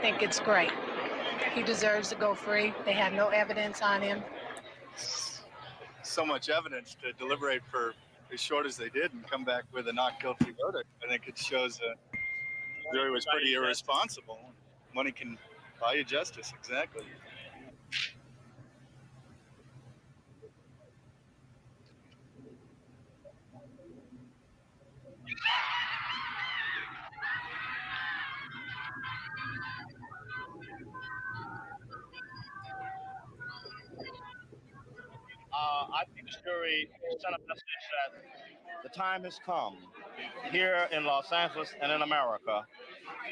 think it's great. He deserves to go free. They had no evidence on him. So much evidence to deliberate for as short as they did and come back with a not guilty verdict. I think it shows the jury was pretty irresponsible. Money can buy you justice, exactly. I think the jury sent a message that the time has come here in Los Angeles and in America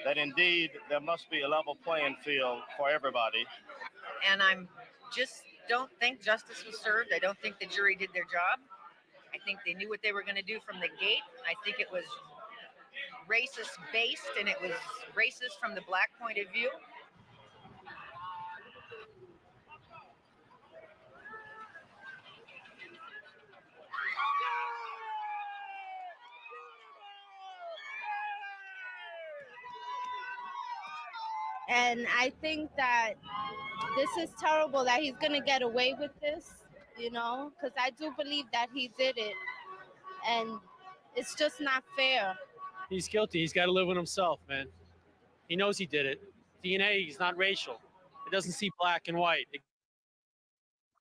that indeed there must be a level playing field for everybody. And I'm just don't think justice was served. I don't think the jury did their job. I think they knew what they were going to do from the gate. I think it was racist based and it was racist from the black point of view. And I think that this is terrible that he's going to get away with this, because I do believe that he did it. And it's just not fair. He's guilty. He's got to live with himself, man. He knows he did it. DNA is not racial. It doesn't see black and white.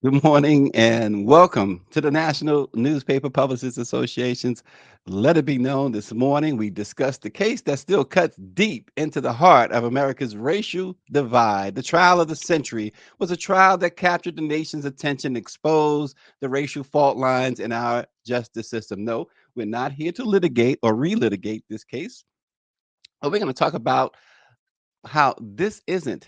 Good morning and welcome to the National Newspaper Publicists Association's Let It Be Known. This morning, we discussed the case that still cuts deep into the heart of America's racial divide. The trial of the century was a trial that captured the nation's attention, exposed the racial fault lines in our justice system. No, we're not here to litigate or relitigate this case, but we're going to talk about how this isn't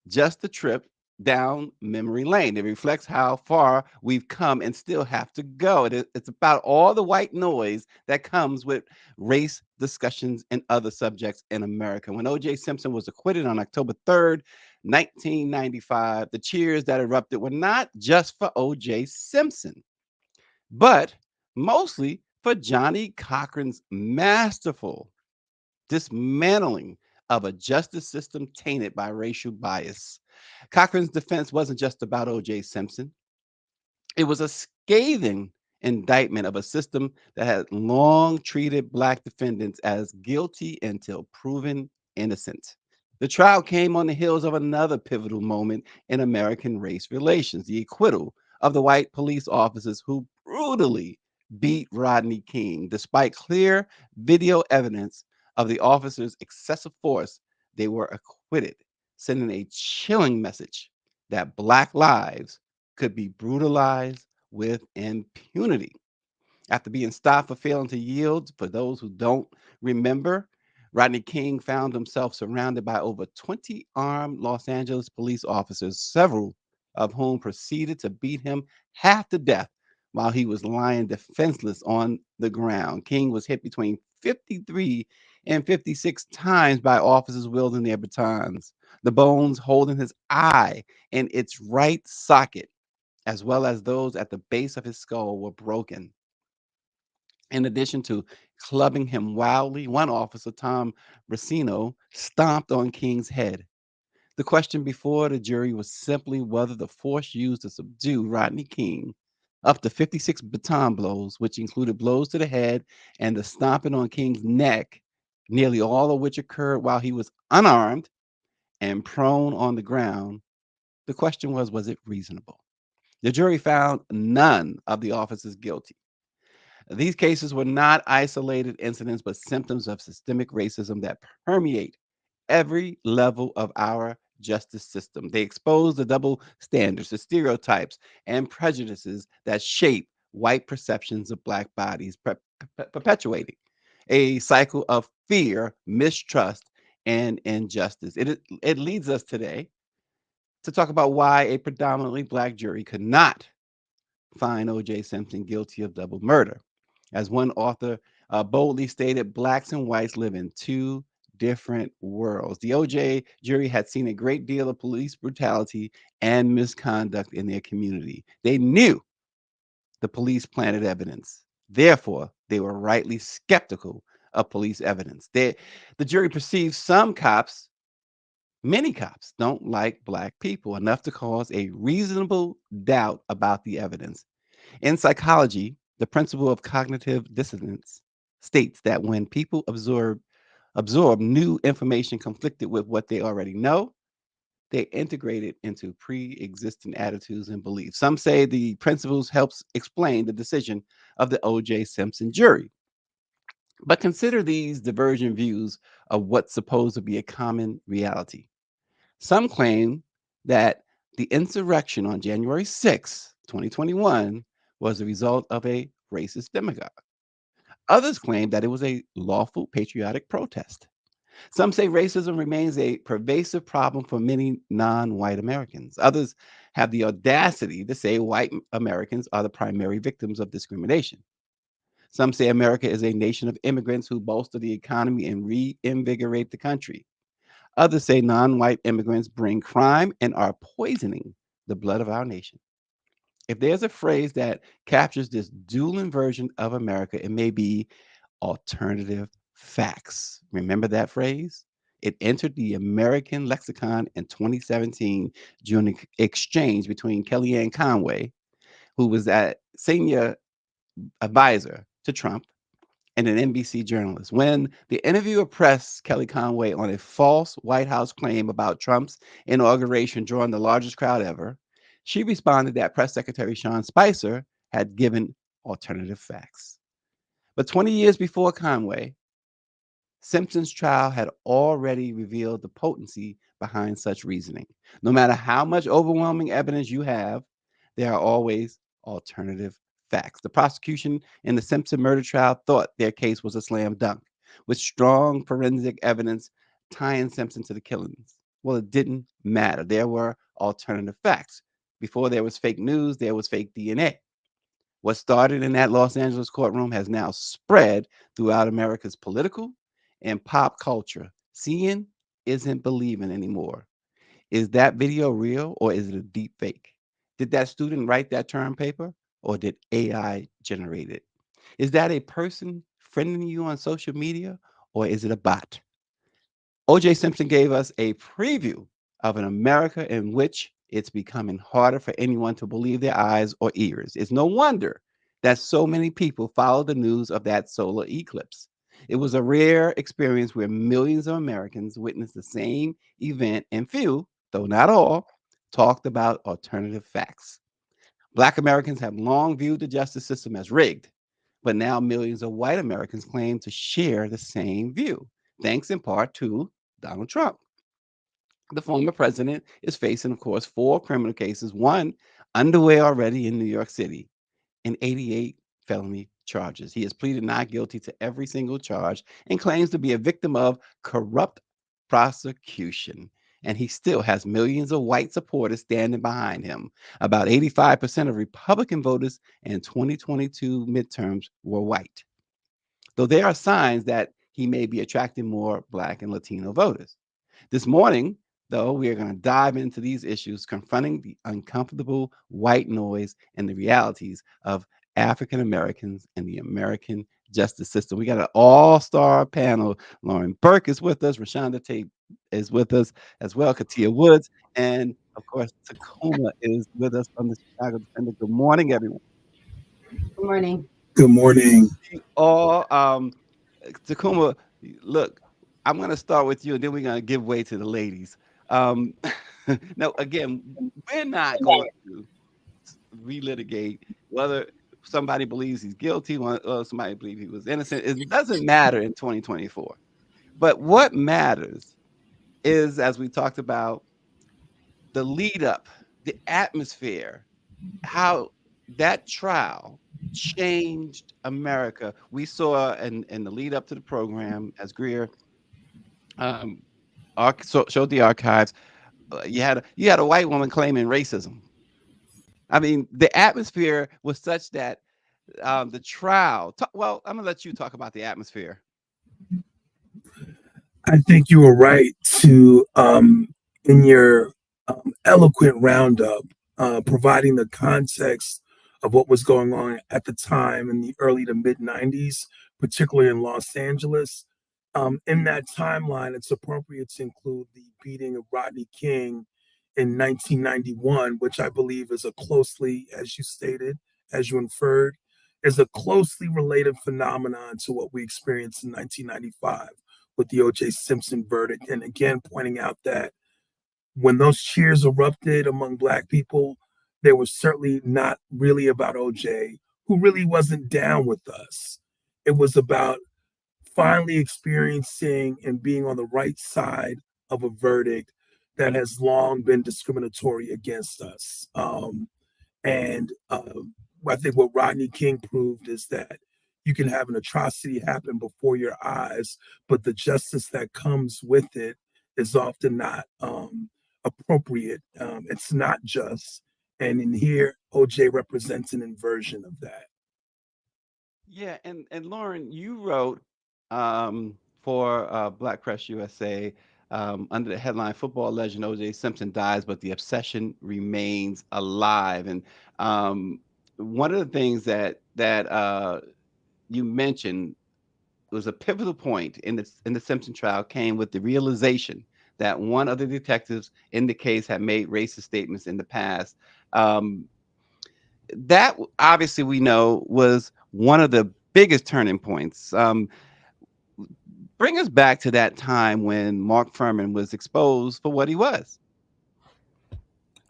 just a trip down memory lane. It reflects how far we've come and still have to go. It's about all the white noise that comes with race discussions and other subjects in America. When O.J. Simpson was acquitted on October 3rd, 1995, the cheers that erupted were not just for O.J. Simpson, but mostly for Johnny Cochran's masterful dismantling of a justice system tainted by racial bias. Cochran's defense wasn't just about O.J. Simpson. It was a scathing indictment of a system that had long treated Black defendants as guilty until proven innocent. The trial came on the heels of another pivotal moment in American race relations, the acquittal of the white police officers who brutally beat Rodney King. Despite clear video evidence of the officers' excessive force, they were acquitted, sending a chilling message that Black lives could be brutalized with impunity. After being stopped for failing to yield, for those who don't remember, Rodney King found himself surrounded by over 20 armed Los Angeles police officers, several of whom proceeded to beat him half to death while he was lying defenseless on the ground. King was hit between 53 and 56 times by officers wielding their batons. The bones holding his eye in its right socket, as well as those at the base of his skull, were broken. In addition to clubbing him wildly, one officer, Tom Racino, stomped on King's head. The question before the jury was simply whether the force used to subdue Rodney King, up to 56 baton blows, which included blows to the head and the stomping on King's neck, nearly all of which occurred while he was unarmed and prone on the ground. The question was it reasonable? The jury found none of the officers guilty. These cases were not isolated incidents, but symptoms of systemic racism that permeate every level of our justice system. They expose the double standards, the stereotypes, and prejudices that shape white perceptions of Black bodies, perpetuating a cycle of fear, mistrust, and injustice. It leads us today to talk about why a predominantly Black jury could not find O.J. Simpson guilty of double murder. As one author boldly stated, Blacks and whites live in two different worlds. The O.J. jury had seen a great deal of police brutality and misconduct in their community. They knew the police planted evidence. Therefore, they were rightly skeptical of police evidence. The jury perceived some cops Many cops don't like Black people enough to cause a reasonable doubt about the evidence. In psychology, the principle of cognitive dissonance states that when people absorb new information conflicted with what they already know, they integrate it into pre-existing attitudes and beliefs. Some say the principles helps explain the decision of the O.J. Simpson jury. But consider these divergent views of what's supposed to be a common reality. Some claim that the insurrection on January 6, 2021, was the result of a racist demagogue. Others claim that it was a lawful patriotic protest. Some say racism remains a pervasive problem for many non white Americans. Others have the audacity to say white Americans are the primary victims of discrimination. Some say America is a nation of immigrants who bolster the economy and reinvigorate the country. Others say non white immigrants bring crime and are poisoning the blood of our nation. If there's a phrase that captures this dueling version of America, it may be alternative facts. Remember that phrase? It entered the American lexicon in 2017 during an exchange between Kellyanne Conway, who was a senior advisor to Trump, and an NBC journalist. When the interviewer pressed Kelly Conway on a false White House claim about Trump's inauguration drawing the largest crowd ever, she responded that Press Secretary Sean Spicer had given alternative facts. But 20 years before Conway, Simpson's trial had already revealed the potency behind such reasoning. No matter how much overwhelming evidence you have, there are always alternative facts. The prosecution in the Simpson murder trial thought their case was a slam dunk, with strong forensic evidence tying Simpson to the killings. Well, it didn't matter. There were alternative facts. Before there was fake news, there was fake DNA. What started in that Los Angeles courtroom has now spread throughout America's political and pop culture. Seeing isn't believing anymore. Is that video real or is it a deep fake? Did that student write that term paper or did AI generate it? Is that a person friending you on social media or is it a bot? O.J. Simpson gave us a preview of an America in which it's becoming harder for anyone to believe their eyes or ears. It's no wonder that so many people followed the news of that solar eclipse. It was a rare experience where millions of Americans witnessed the same event, and few, though not all, talked about alternative facts. Black Americans have long viewed the justice system as rigged, but now millions of white Americans claim to share the same view, thanks in part to Donald Trump. The former president is facing, of course, 4 criminal cases, one underway already in New York City, and 88 felony charges. He has pleaded not guilty to every single charge and claims to be a victim of corrupt prosecution. And he still has millions of white supporters standing behind him. About 85% of Republican voters in 2022 midterms were white, though there are signs that he may be attracting more Black and Latino voters. This morning, though, we are going to dive into these issues, confronting the uncomfortable white noise and the realities of African Americans and the American justice system. We got an all-star panel. Lauren Burke is with us. Rashonda Tate is with us as well. Katia Woods. And, of course, Tacoma is with us from the Chicago Defender. Good morning, everyone. Good morning. Good morning. All Tacoma, look, I'm going to start with you, and then we're going to give way to the ladies. Now, again, we're not going to relitigate whether somebody believes he's guilty or somebody believes he was innocent. It doesn't matter in 2024. But what matters is, as we talked about, the lead up, the atmosphere, how that trial changed America. We saw in the lead up to the program, as Greer showed the archives, you had a white woman claiming racism. I mean, the atmosphere was such that the trial. Well, I'm gonna let you talk about the atmosphere. I think you were right to, in your eloquent roundup, providing the context of what was going on at the time in the early to mid 90s, particularly in Los Angeles. In that timeline, it's appropriate to include the beating of Rodney King in 1991, which I believe is a closely, as you stated, as you inferred, is a closely related phenomenon to what we experienced in 1995 with the O.J. Simpson verdict. And again, pointing out that when those cheers erupted among Black people, they were certainly not really about O.J., who really wasn't down with us. It was about finally experiencing and being on the right side of a verdict that has long been discriminatory against us. And I think what Rodney King proved is that you can have an atrocity happen before your eyes, but the justice that comes with it is often not appropriate. It's not just. And in here, OJ represents an inversion of that. Yeah, and Lauren, you wrote for Black Press USA under the headline "Football Legend O.J. Simpson Dies, but the Obsession Remains Alive." And one of the things that you mentioned was a pivotal point in the Simpson trial came with the realization that one of the detectives in the case had made racist statements in the past. Um, that obviously we know was one of the biggest turning points. Bring us back to that time when Mark Furman was exposed for what he was.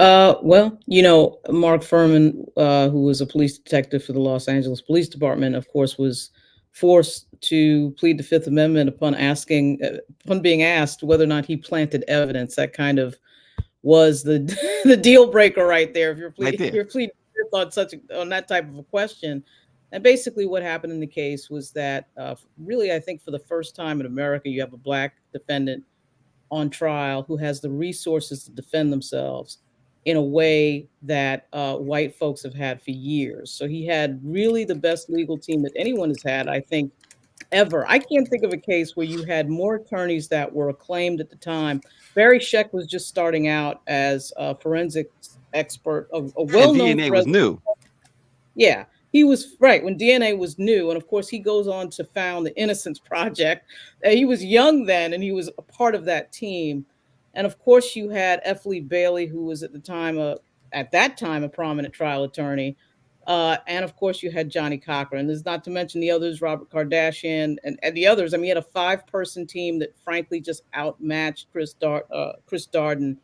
Well, Mark Furman, who was a police detective for the Los Angeles Police Department, of course, was forced to plead the Fifth Amendment upon being asked whether or not he planted evidence. That kind of was the the deal breaker right there. If you're Right if there. you're pleading on that type of a question, and basically what happened in the case was that really, I think for the first time in America, you have a Black defendant on trial who has the resources to defend themselves in a way that white folks have had for years. So he had really the best legal team that anyone has had, I think, ever. I can't think of a case where you had more attorneys that were acclaimed at the time. Barry Scheck was just starting out as a forensics expert, a And well-known DNA was forensic. new. Yeah, he was right when DNA was new. And of course, he goes on to found the Innocence Project. He was young then, and he was a part of that team. And of course, you had F. Lee Bailey, who was at that time a prominent trial attorney. And of course, you had Johnny Cochran. There's not to mention the others, Robert Kardashian and the others. I mean, he had a 5-person team that frankly just outmatched Chris Darden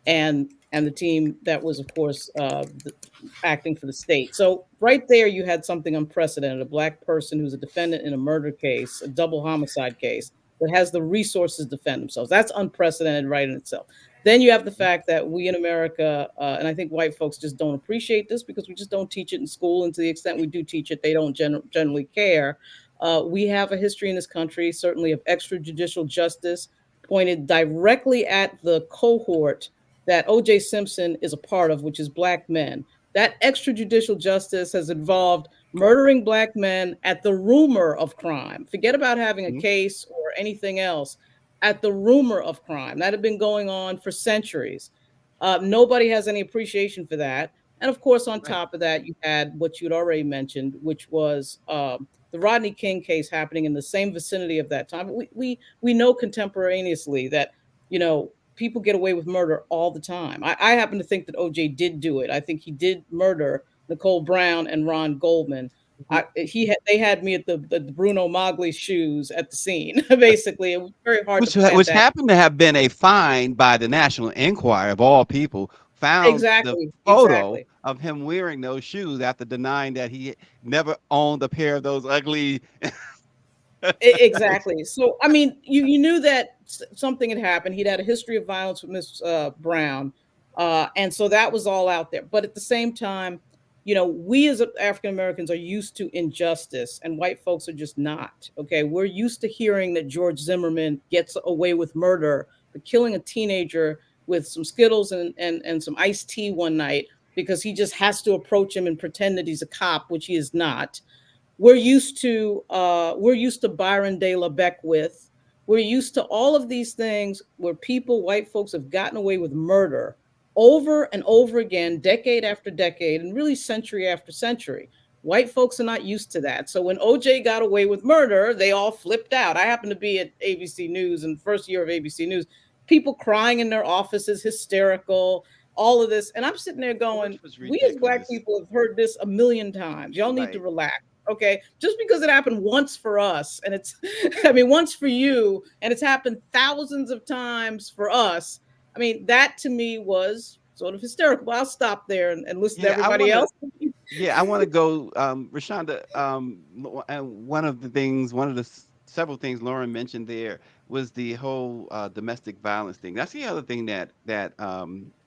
and the team that was, of course, acting for the state. So right there, you had something unprecedented: a Black person who's a defendant in a murder case, a double homicide case, that has the resources to defend themselves. That's unprecedented right in itself. Then you have the fact that we in America, and I think white folks just don't appreciate this because we just don't teach it in school, and to the extent we do teach it, they don't generally care. We have a history in this country, certainly, of extrajudicial justice pointed directly at the cohort that O.J. Simpson is a part of, which is Black men. That extrajudicial justice has involved murdering Black men at the rumor of crime. Forget about having a Mhm. case or anything else. At the rumor of crime that had been going on for centuries. Nobody has any appreciation for that. And of course, on Right. top of that, you had what you'd already mentioned, which was the Rodney King case happening in the same vicinity of that time. We know contemporaneously that people get away with murder all the time. I happen to think that OJ did do it. I think he did murder Nicole Brown and Ron Goldman. Mhm. They had me at the Bruno Magli shoes at the scene. Basically, it was very hard to plant Which that. happened to have been a find by the National Enquirer of all people, found the Exactly, photo exactly. of him wearing those shoes after denying that he never owned a pair of those ugly. Exactly. So, I mean, you knew that something had happened. He'd had a history of violence with Miss Brown, and so that was all out there. But at the same time, we as African Americans are used to injustice, and white folks are just not. Okay, we're used to hearing that George Zimmerman gets away with murder for killing a teenager with some Skittles and some iced tea one night because he just has to approach him and pretend that he's a cop, which he is not. We're used to Byron de la Beckwith. We're used to all of these things where white folks, have gotten away with murder over and over again, decade after decade, and really century after century. White folks are not used to that. So when OJ got away with murder, they all flipped out. I happened to be at ABC News in the first year of ABC News, people crying in their offices, hysterical, all of this. And I'm sitting there going, we as Black people have heard this a million times. Y'all need to relax. Okay. Just because it happened once for us and it's, I mean, once for you, and it's happened thousands of times for us. I mean, that to me was sort of hysterical. I'll stop there and listen to everybody else. Yeah, I want to go, Rashonda. And one of the several things Lauren mentioned there was the whole domestic violence thing. That's the other thing that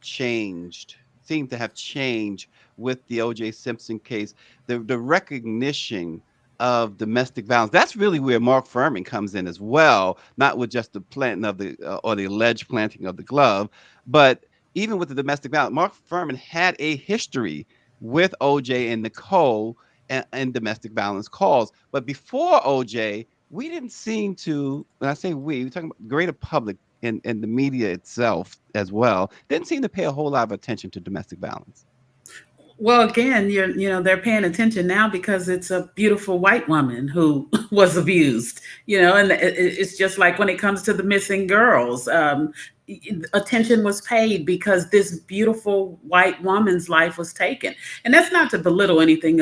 seemed to have changed with the O.J. Simpson case. The recognition of domestic violence. That's really where Mark Furman comes in as well, not with just the planting of the or the alleged planting of the glove, but even with the domestic violence, Mark Furman had a history with OJ and Nicole and domestic violence calls. But before OJ, we didn't seem to, when I say we're talking about the greater public and the media itself as well, didn't seem to pay a whole lot of attention to domestic violence. Well, again, they're paying attention now because it's a beautiful white woman who was abused, and it's just like when it comes to the missing girls, attention was paid because this beautiful white woman's life was taken. And that's not to belittle anything,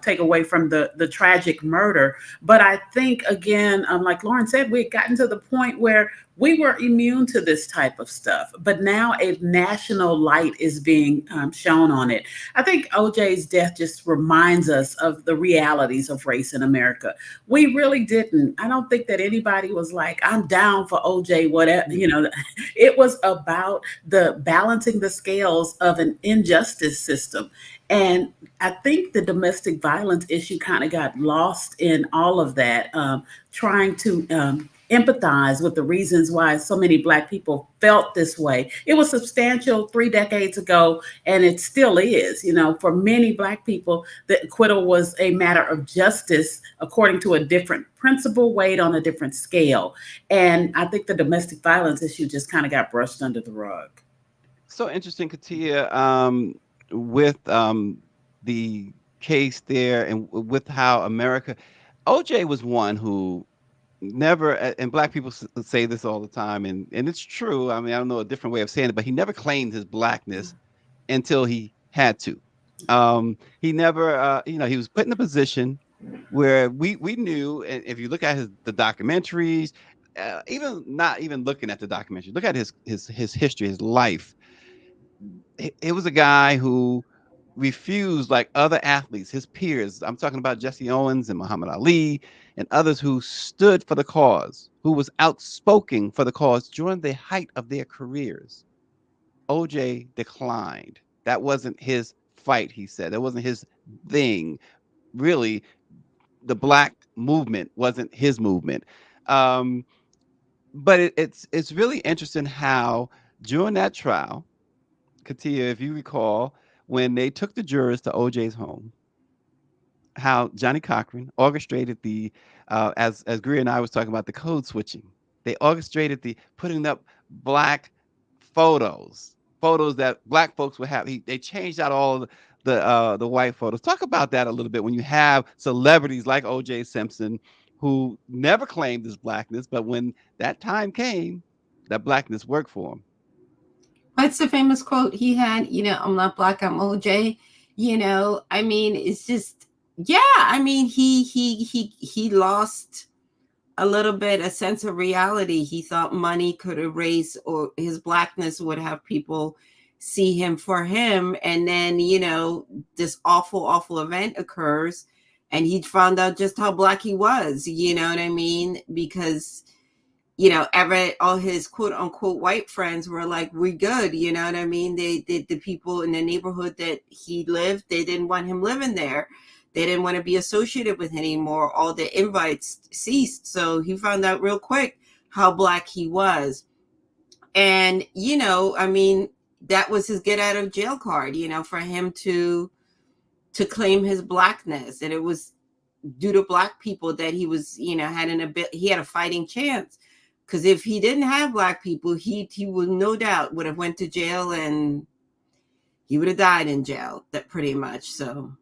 take away from the tragic murder. But I think, again, like Lauren said, we had gotten to the point where we were immune to this type of stuff, but now a national light is being shown on it. I think OJ's death just reminds us of the realities of race in America. We really didn't. I don't think that anybody was like, I'm down for OJ, whatever, It was about the balancing the scales of an injustice system. And I think the domestic violence issue kind of got lost in all of that, trying to empathize with the reasons why so many Black people felt this way. It was substantial 3 decades ago, and it still is. For many Black people, the acquittal was a matter of justice according to a different principle, weighed on a different scale. And I think the domestic violence issue just kind of got brushed under the rug. So interesting, Katia, with the case there and with how America, OJ was one who never, and Black people say this all the time, and it's true. I mean, I don't know a different way of saying it, but he never claimed his Blackness until he had to. He never, he was put in a position where we knew, and if you look at the documentaries, even not even looking at the documentary, look at his history, his life. It was a guy who refused, like other athletes, his peers. I'm talking about Jesse Owens and Muhammad Ali and others who stood for the cause, who was outspoken for the cause during the height of their careers. OJ declined. That wasn't his fight, he said. That wasn't his thing. Really, the Black movement wasn't his movement. But it's really interesting how during that trial, Katia, if you recall, when they took the jurors to OJ's home, how Johnny Cochran orchestrated the, as Greer and I was talking about, the code switching. They orchestrated the putting up Black photos that Black folks would have. They changed out all the white photos. Talk about that a little bit when you have celebrities like O.J. Simpson who never claimed his Blackness, but when that time came, that Blackness worked for him. What's the famous quote he had? I'm not Black, I'm OJ. I mean, it's just, yeah. I mean, he lost a little bit a sense of reality. He thought money could erase, or his Blackness would have people see him for him. And then, this awful event occurs, and he found out just how Black he was. You know what I mean? Because all his quote unquote white friends were like, "We good," you know what I mean? The people in the neighborhood that he lived, they didn't want him living there. They didn't want to be associated with him anymore. All the invites ceased. So he found out real quick how Black he was. And, I mean, that was his get out of jail card, for him to claim his Blackness. And it was due to Black people that he was, he had a fighting chance. Because if he didn't have Black people, he would no doubt would have went to jail, and he would have died in jail. That pretty much. So,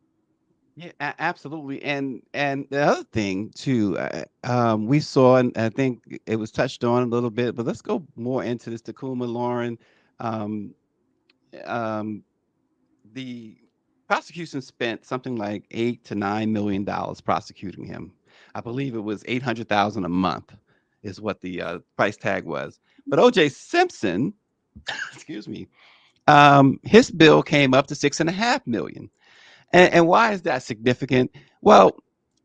Yeah, absolutely. And the other thing too, we saw, and I think it was touched on a little bit, but let's go more into this. Takuma Lauren, um, um, the prosecution spent something like $8 to $9 million prosecuting him. I believe it was 800,000 a month is what the price tag was. But O.J. Simpson, excuse me, his bill came up to 6.5 million. And why is that significant? Well,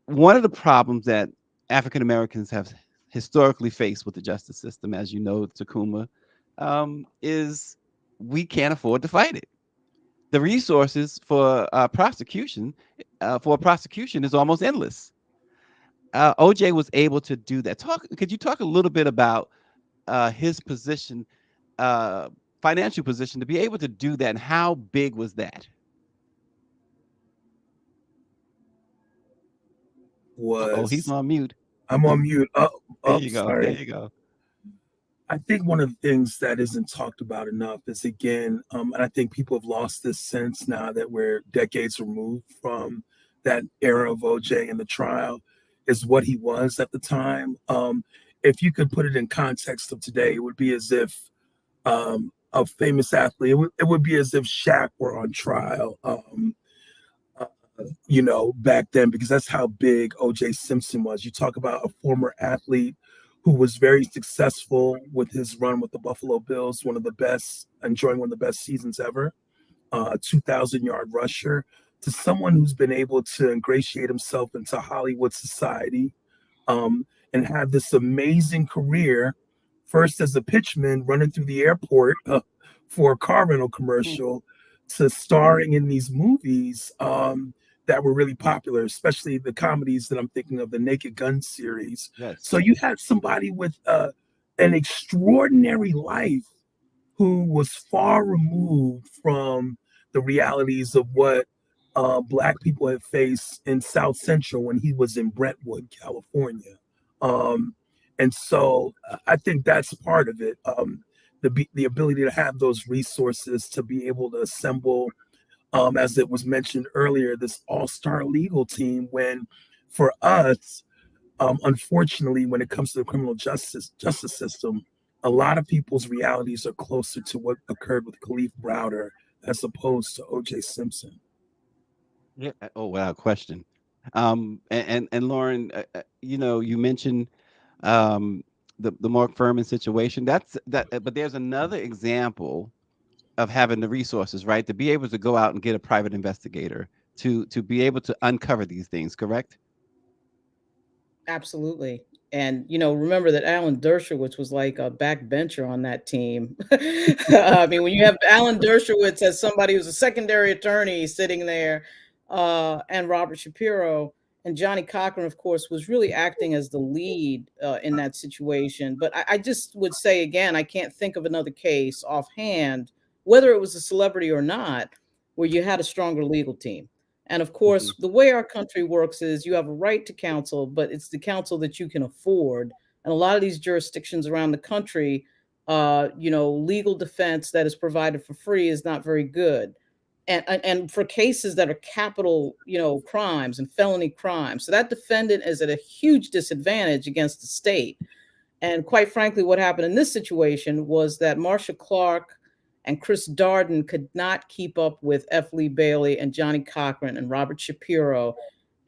one of the problems that African Americans have historically faced with the justice system, as you know, Takuma, is we can't afford to fight it. The resources for prosecution is almost endless. OJ was able to do that. Could you talk a little bit about his position, uh, financial position, to be able to do that, and how big was that? Oh, he's Was on mute. I'm on mute. There you go. There Sorry. you go. I think one of the things that isn't talked about enough is again, and I think people have lost this sense now that we're decades removed from that era of OJ and the trial, is what he was at the time. If you could put it in context of today, it would be as if a famous athlete, it would be as if Shaq were on trial. Uh, back then, because that's how big OJ Simpson was. You talk about a former athlete who was very successful with his run with the Buffalo Bills, one of the best, enjoying one of the best seasons ever, a 2,000-yard rusher, to someone who's been able to ingratiate himself into Hollywood society, and have this amazing career, first as a pitchman running through the airport for a car rental commercial, to starring in these movies that were really popular, especially the comedies that I'm thinking of, the Naked Gun series. Yes. So you had somebody with an extraordinary life who was far removed from the realities of what Black people had faced in South Central when he was in Brentwood, California. Um, and so I think that's part of it. The ability to have those resources to be able to assemble, as it was mentioned earlier, this all-star legal team. When for us, unfortunately, when it comes to the criminal justice system, a lot of people's realities are closer to what occurred with Khalif Browder as opposed to O.J. Simpson. Yeah. Oh, without question. And Lauren, you mentioned um, the Mark Furman situation. That's that. But there's another example of having the resources, right, to be able to go out and get a private investigator to be able to uncover these things. Correct? Absolutely. And remember that Alan Dershowitz was like a backbencher on that team. I mean, when you have Alan Dershowitz as somebody who's a secondary attorney sitting there, and Robert Shapiro and Johnny Cochran, of course, was really acting as the lead in that situation. But I just would say again, I can't think of another case offhand, whether it was a celebrity or not, where you had a stronger legal team. And of Hmm. course, the way our country works is you have a right to counsel, but it's the counsel that you can afford. And a lot of these jurisdictions around the country, legal defense that is provided for free is not very good. And for cases that are capital, crimes and felony crimes. So that defendant is at a huge disadvantage against the state. And quite frankly, what happened in this situation was that Marsha Clark and Chris Darden could not keep up with F. Lee Bailey and Johnny Cochran and Robert Shapiro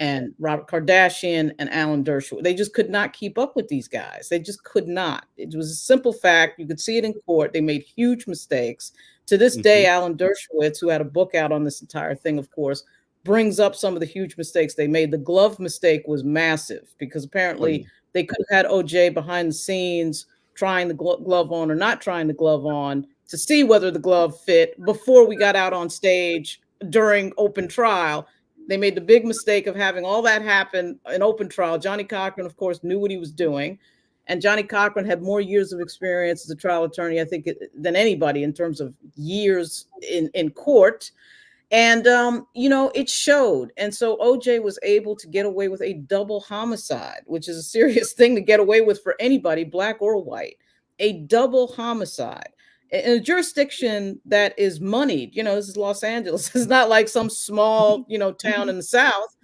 and Robert Kardashian and Alan Dershowitz. They just could not keep up with these guys. They just could not. It was a simple fact. You could see it in court. They made huge mistakes. To this Hmm. day, Alan Dershowitz, who had a book out on this entire thing, of course, brings up some of the huge mistakes they made. The glove mistake was massive because Oh apparently yeah. they could have had OJ behind the scenes trying the glove on or not trying the glove on to see whether the glove fit before we got out on stage during open trial. They made the big mistake of having all that happen in open trial. Johnny Cochran, of course, knew what he was doing. And Johnny Cochran had more years of experience as a trial attorney, I think, than anybody in terms of years in court. And it showed. And so OJ was able to get away with a double homicide, which is a serious thing to get away with for anybody, black or white. A double homicide in a jurisdiction that is moneyed. This is Los Angeles. It's not like some small, town in the South.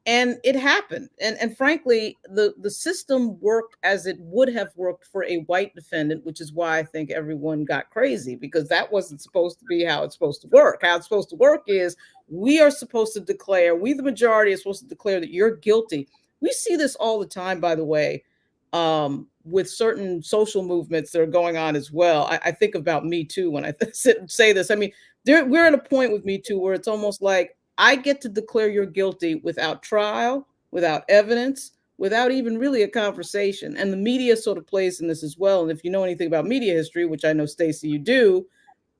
And it happened. And frankly, the system worked as it would have worked for a white defendant, which is why I think everyone got crazy, because that wasn't supposed to be how it's supposed to work. How it's supposed to work is we are supposed to declare, we the majority are supposed to declare that you're guilty. We see this all the time, by the way, with certain social movements that are going on as well. I think about Me Too when I say this. I mean, we're at a point with Me Too where it's almost like I get to declare you're guilty without trial, without evidence, without even really a conversation. And the media sort of plays in this as well. And if you know anything about media history, which I know, Stacey, you do,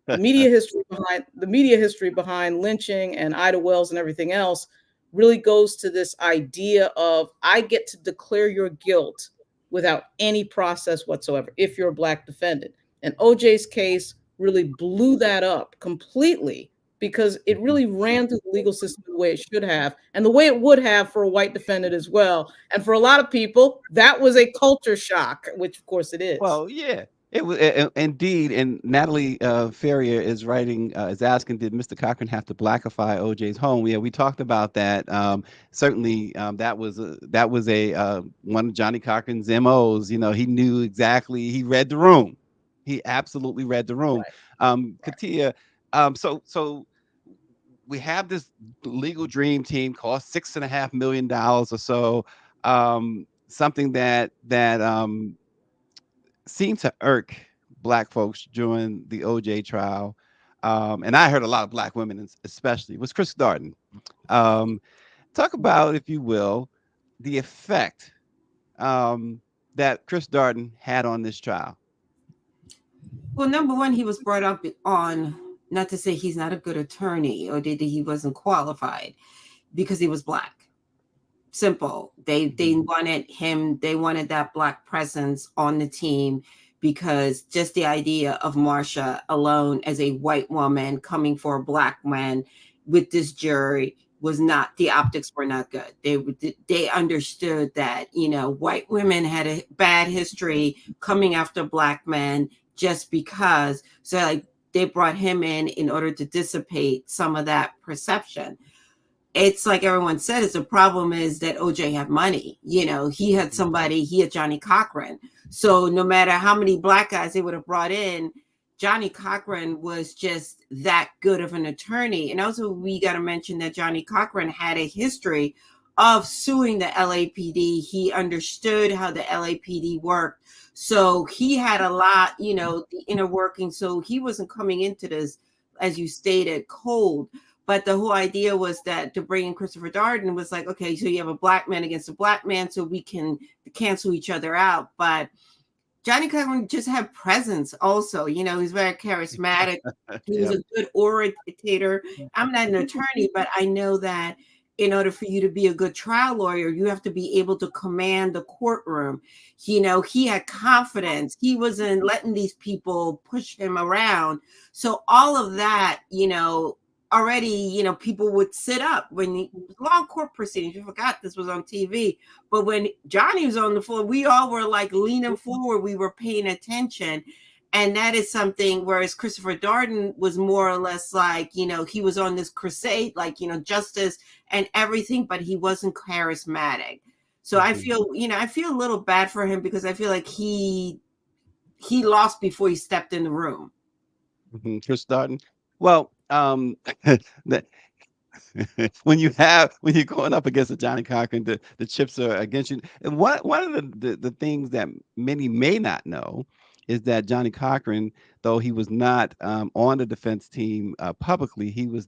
the media history behind lynching and Ida Wells and everything else really goes to this idea of I get to declare your guilt without any process whatsoever if you're a Black defendant. And OJ's case really blew that up completely because it really ran through the legal system the way it should have and the way it would have for a white defendant as well. And for a lot of people, that was a culture shock, which of course it is. Well, yeah, it was indeed. And Natalie Ferrier is writing, is asking, did Mr. Cochran have to blackify OJ's home? Yeah, we talked about that. Certainly, that was a one of Johnny Cochran's MOs. You know, he knew exactly. He read the room. He absolutely read the room. Katia, so we have this legal dream team, cost $6.5 million or so. Something that seemed to irk Black folks during the OJ trial. And I heard a lot of Black women, especially, was Chris Darden. Talk about, if you will, the effect that Chris Darden had on this trial. Well, number one, he was brought up on, not to say he's not a good attorney or that he wasn't qualified, because he was Black. Simple. They wanted him, they wanted that Black presence on the team, because just the idea of Marsha alone as a white woman coming for a Black man with this jury was not, the optics were not good. They understood that, you know, white women had a bad history coming after Black men just because. So like they brought him in order to dissipate some of that perception. It's like everyone said, the problem is that OJ had money. You know, he had somebody, he had Johnny Cochran. So no matter how many Black guys they would have brought in, Johnny Cochran was just that good of an attorney. And also we got to mention that Johnny Cochran had a history of suing the LAPD. He understood how the LAPD worked. So he had a lot, you know, the inner working. So he wasn't coming into this, as you stated, cold. But the whole idea was that to bring in Christopher Darden was like, okay, so you have a Black man against a Black man, so we can cancel each other out. But Johnny Cochran just had presence also. You know, he's very charismatic. He was a good orator. I'm not an attorney, but I know that in order for you to be a good trial lawyer, you have to be able to command the courtroom. You know, he had confidence. He wasn't letting these people push him around. So all of that, you know, already, you know, people would sit up when long court proceedings. You forgot this was on TV, but when Johnny was on the floor, we all were like leaning forward. We were paying attention, and that is something. Whereas Christopher Darden was more or less like, you know, he was on this crusade, like, you know, justice and everything, but he wasn't charismatic. So I feel, you know, I feel a little bad for him because I feel like he lost before he stepped in the room. Chris Darden. Well, that when you're going up against a Johnny Cochran, the chips are against you. And one of the things that many may not know is that Johnny Cochran, though he was not on the defense team publicly, he was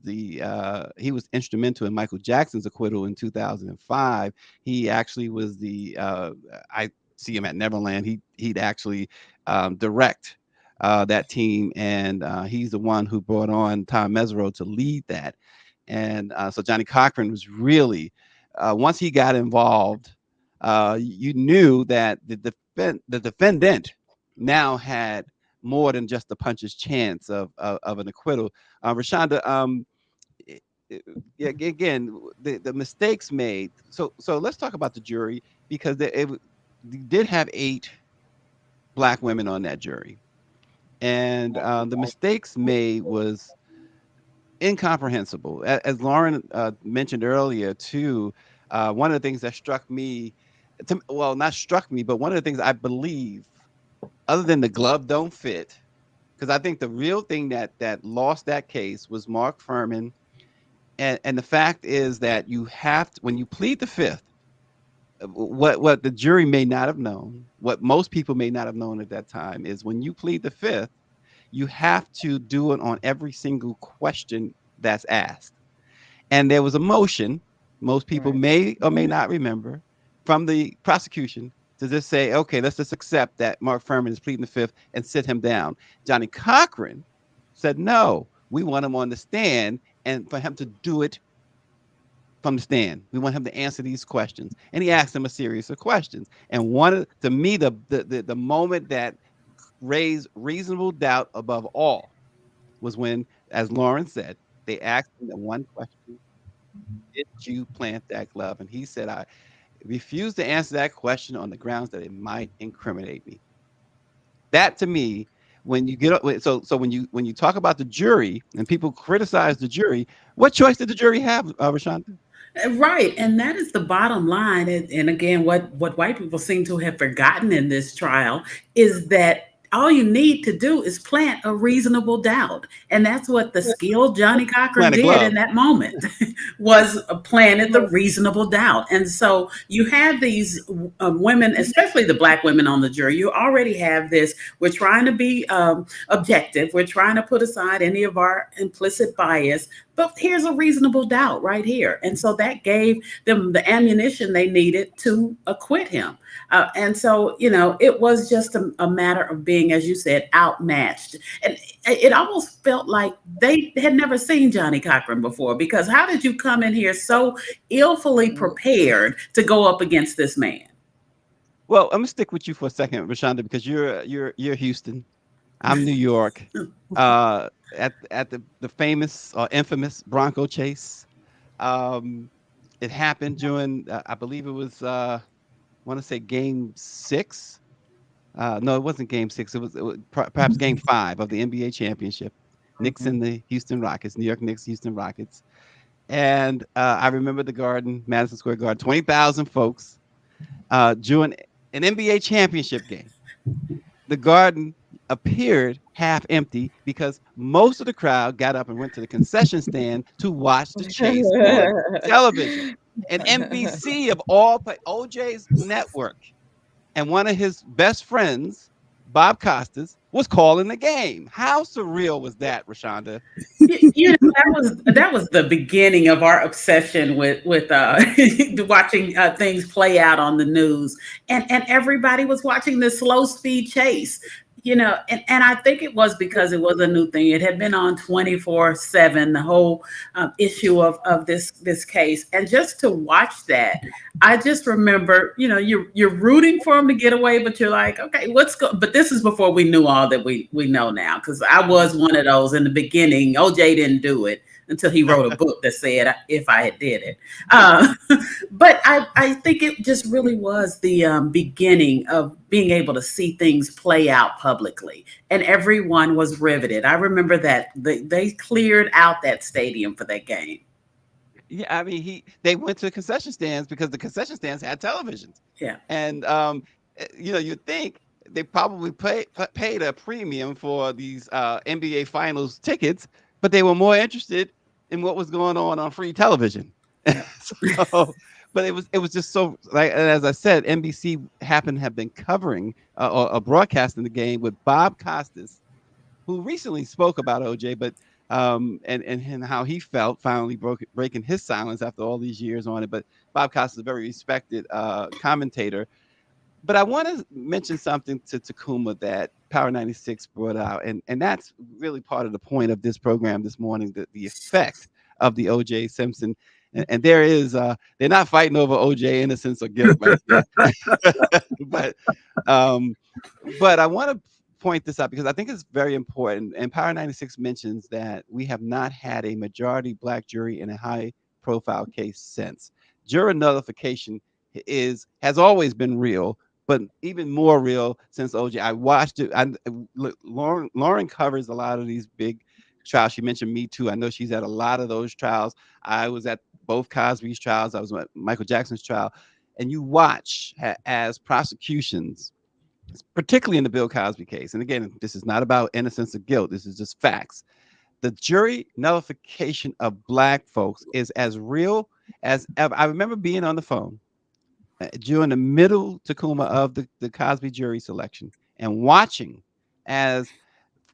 instrumental in Michael Jackson's acquittal in 2005. He actually was I see him at Neverland. He'd actually direct that team, and he's the one who brought on Tom Mesereau to lead that. And so Johnny Cochran was really, once he got involved, you knew that the defendant now had more than just a puncher's chance of an acquittal. Rashonda, again, the mistakes made. So let's talk about the jury, because they did have 8 Black women on that jury. And the mistakes made was incomprehensible. As Lauren mentioned earlier too, One of the things that struck me, well, not struck me, but one of the things I believe, other than the glove don't fit, because I think the real thing that lost that case was Mark Furman. And the fact is that you have to, when you plead the fifth, what the jury may not have known, what most people may not have known at that time, is when you plead the fifth, you have to do it on every single question that's asked. And there was a motion, most people Right. may or may not remember, from the prosecution to just say, okay, let's just accept that Mark Furman is pleading the fifth and sit him down. Johnny Cochran said, no, we want him on the stand and for him to do it from the stand. We want him to answer these questions. And he asked him a series of questions. And one of, to me, the moment that raised reasonable doubt above all was when, as Lauren said, they asked him the one question: did you plant that glove? And he said, I refuse to answer that question on the grounds that it might incriminate me. That to me, when you get up, so when you talk about the jury and people criticize the jury, what choice did the jury have, Rashonda? Right, and that is the bottom line. And again, what white people seem to have forgotten in this trial is that all you need to do is plant a reasonable doubt, and that's what the skilled Johnny Cochran Plant a did in glove. that moment. Was planted the reasonable doubt. And so you have these women, especially the black women on the jury. You already have this. We're trying to be objective. We're trying to put aside any of our implicit bias. But here's a reasonable doubt right here. And so that gave them the ammunition they needed to acquit him. And so, it was just a matter of being, as you said, outmatched. And it almost felt like they had never seen Johnny Cochran before, because how did you come in here so illfully prepared to go up against this man? Well, I'm gonna stick with you for a second, Rashonda, because you're Houston. I'm New York. At the famous or infamous Bronco chase. Um, it happened during, I believe it was, I want to say game 6. No, it wasn't game 6. It was perhaps game 5 of the NBA championship. Knicks Mhm. and the Houston Rockets, New York Knicks, Houston Rockets. And I remember the Garden, Madison Square Garden, 20,000 folks during an NBA championship game. The Garden appeared half empty because most of the crowd got up and went to the concession stand to watch the chase on television. And NBC of all OJ's network, and one of his best friends, Bob Costas, was calling the game. How surreal was that, Rashonda? That was the beginning of our obsession with watching things play out on the news, and everybody was watching this slow speed chase. And I think it was because it was a new thing. It had been on 24/7, the whole issue of this case, and just to watch that, I just remember, you're rooting for him to get away, but you're like, okay, but this is before we knew all that we know now, because I was one of those in the beginning. OJ didn't do it until he wrote a book that said if I had did it. Uh, but I think it just really was the beginning of being able to see things play out publicly, and everyone was riveted. I remember that they cleared out that stadium for that game. Yeah, I mean, they went to concession stands because the concession stands had televisions. Yeah. And you'd think they probably paid a premium for these NBA Finals tickets, but they were more interested in what was going on free television. So, but it was just so, like, and as I said, NBC happened to have been covering or broadcasting the game with Bob Costas, who recently spoke about OJ, but and how he felt finally breaking his silence after all these years on it. But Bob Costas is a very respected commentator. But I want to mention something to Takuma that Power 96 brought out, and that's really part of the point of this program this morning, the effect of the OJ Simpson. And there is they're not fighting over OJ innocence or guilt right there. but um but I want to point this out because I think it's very important. And Power 96 mentions that we have not had a majority black jury in a high profile case since. Juror nullification has always been real, but even more real since OJ. I watched it. Lauren covers a lot of these big trials. She mentioned Me Too. I know she's at a lot of those trials. I was at both Cosby's trials. I was at Michael Jackson's trial, and you watch as prosecutions, particularly in the Bill Cosby case. And again, this is not about innocence or guilt. This is just facts. The jury nullification of black folks is as real as ever. I remember being on the phone during the middle Tacoma of the Cosby jury selection and watching as